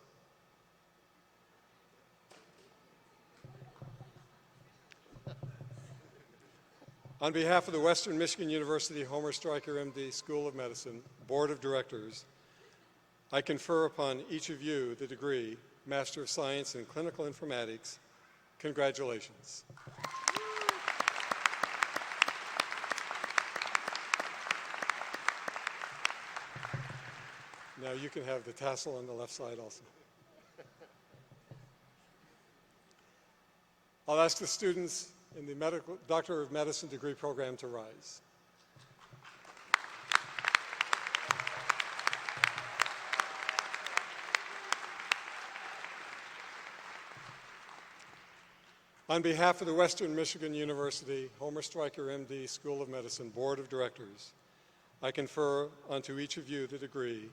On behalf of the Western Michigan University Homer Stryker, MD, School of Medicine, Board of Directors, I confer upon each of you the degree Master of Science in Clinical Informatics. Congratulations. Now you can have the tassel on the left side also. I'll ask the students in the Doctor of Medicine degree program to rise. On behalf of the Western Michigan University Homer Stryker, MD, School of Medicine, Board of Directors, I confer onto each of you the degree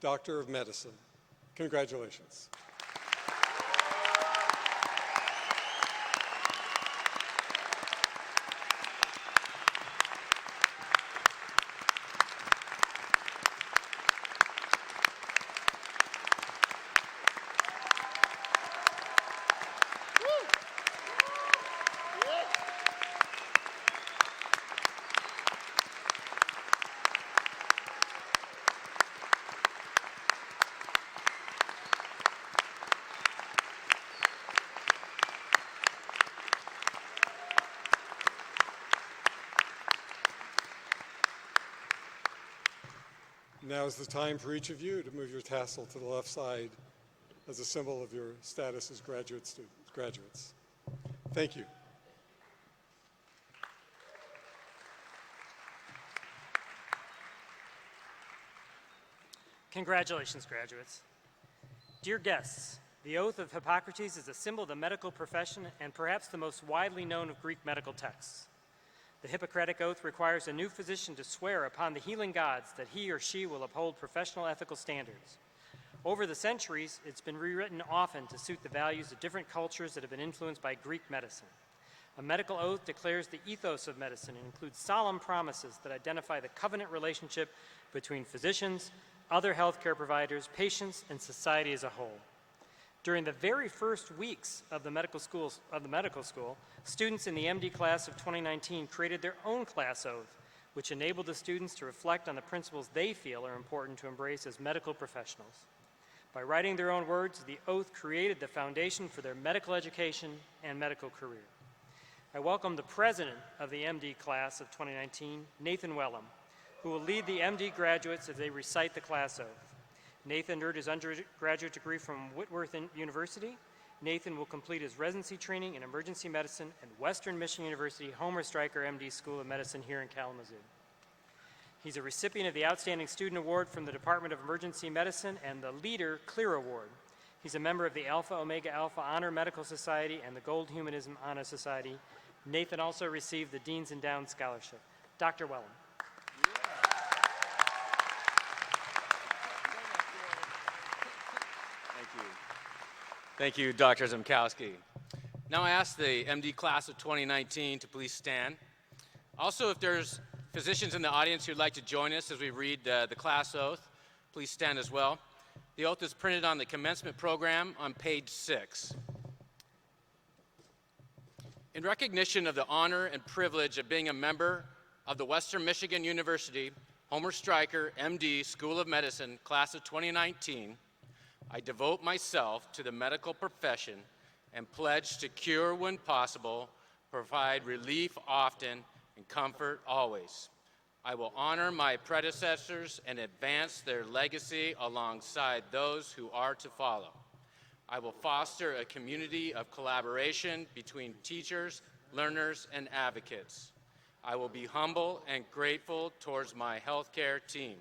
Doctor of Medicine. Congratulations. Now is the time for each of you to move your tassel to the left side as a symbol of your status as graduates. Thank you. Congratulations, graduates. Dear guests, the oath of Hippocrates is a symbol of the medical profession and perhaps the most widely known of Greek medical texts. The Hippocratic Oath requires a new physician to swear upon the healing gods that he or she will uphold professional ethical standards. Over the centuries, it's been rewritten often to suit the values of different cultures that have been influenced by Greek medicine. A medical oath declares the ethos of medicine and includes solemn promises that identify the covenant relationship between physicians, other healthcare providers, patients, and society as a whole. During the very first weeks of the medical school, students in the MD class of 2019 created their own class oath, which enabled the students to reflect on the principles they feel are important to embrace as medical professionals. By writing their own words, the oath created the foundation for their medical education and medical career. I welcome the president of the MD class of 2019, Nathan Wellham, who will lead the MD graduates as they recite the class oath. Nathan earned his undergraduate degree from Whitworth University. Nathan will complete his residency training in emergency medicine at Western Michigan University Homer Stryker MD School of Medicine here in Kalamazoo. He's a recipient of the Outstanding Student Award from the Department of Emergency Medicine and the Leader Clear Award. He's a member of the Alpha Omega Alpha Honor Medical Society and the Gold Humanism Honor Society. Nathan also received the Dean's Endowed Scholarship. Dr. Wellham. Thank you, Dr. Zemkowski. Now I ask the MD class of 2019 to please stand. Also, if there's physicians in the audience who'd like to join us as we read the class oath, please stand as well. The oath is printed on the commencement program on page 6. In recognition of the honor and privilege of being a member of the Western Michigan University Homer Stryker, MD, School of Medicine, class of 2019, I devote myself to the medical profession and pledge to cure when possible, provide relief often, and comfort always. I will honor my predecessors and advance their legacy alongside those who are to follow. I will foster a community of collaboration between teachers, learners, and advocates. I will be humble and grateful towards my healthcare team.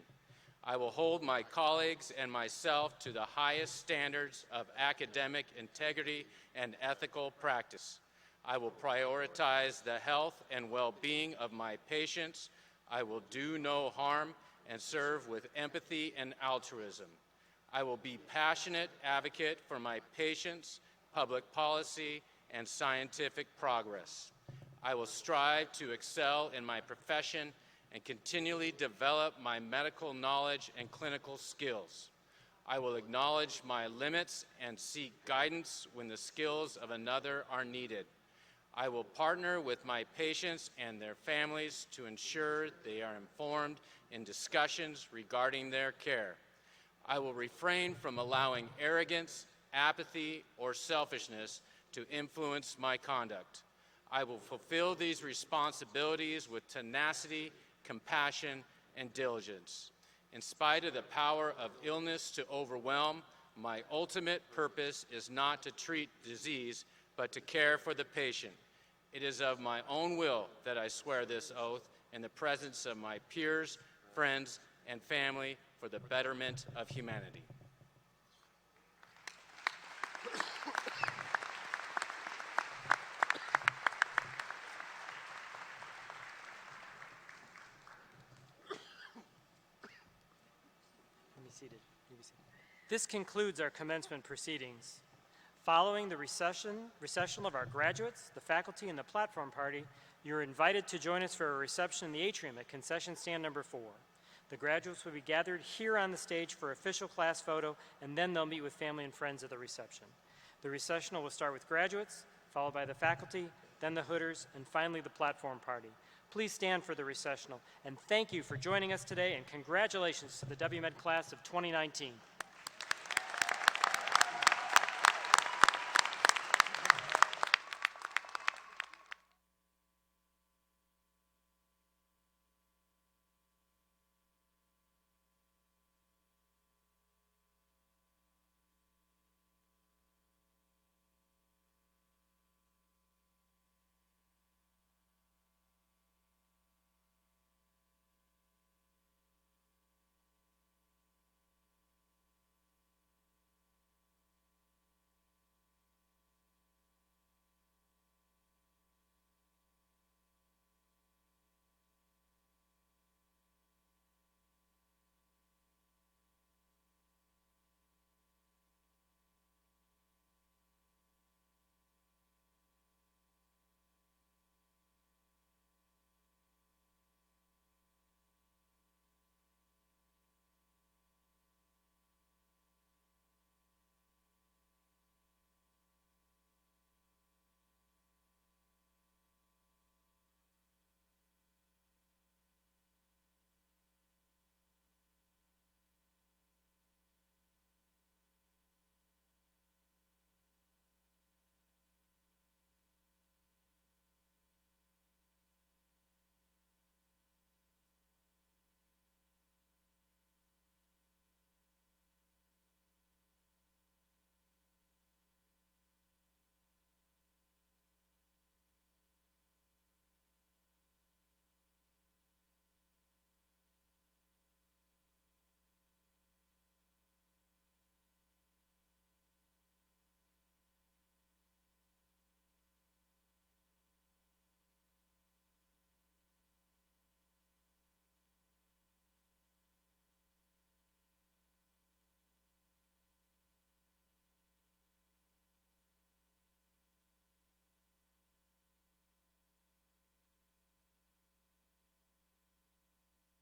I will hold my colleagues and myself to the highest standards of academic integrity and ethical practice. I will prioritize the health and well-being of my patients. I will do no harm and serve with empathy and altruism. I will be passionate advocate for my patients, public policy, and scientific progress. I will strive to excel in my profession and continually develop my medical knowledge and clinical skills. I will acknowledge my limits and seek guidance when the skills of another are needed. I will partner with my patients and their families to ensure they are informed in discussions regarding their care. I will refrain from allowing arrogance, apathy, or selfishness to influence my conduct. I will fulfill these responsibilities with tenacity, compassion, and diligence. In spite of the power of illness to overwhelm, my ultimate purpose is not to treat disease, but to care for the patient. It is of my own will that I swear this oath in the presence of my peers, friends, and family for the betterment of humanity. This concludes our commencement proceedings. Following the recessional of our graduates, the faculty, and the platform party, you're invited to join us for a reception in the atrium at concession stand number 4. The graduates will be gathered here on the stage for official class photo, and then they'll meet with family and friends at the reception. The recessional will start with graduates, followed by the faculty, then the hooders, and finally the platform party. Please stand for the recessional, and thank you for joining us today, and congratulations to the WMed class of 2019.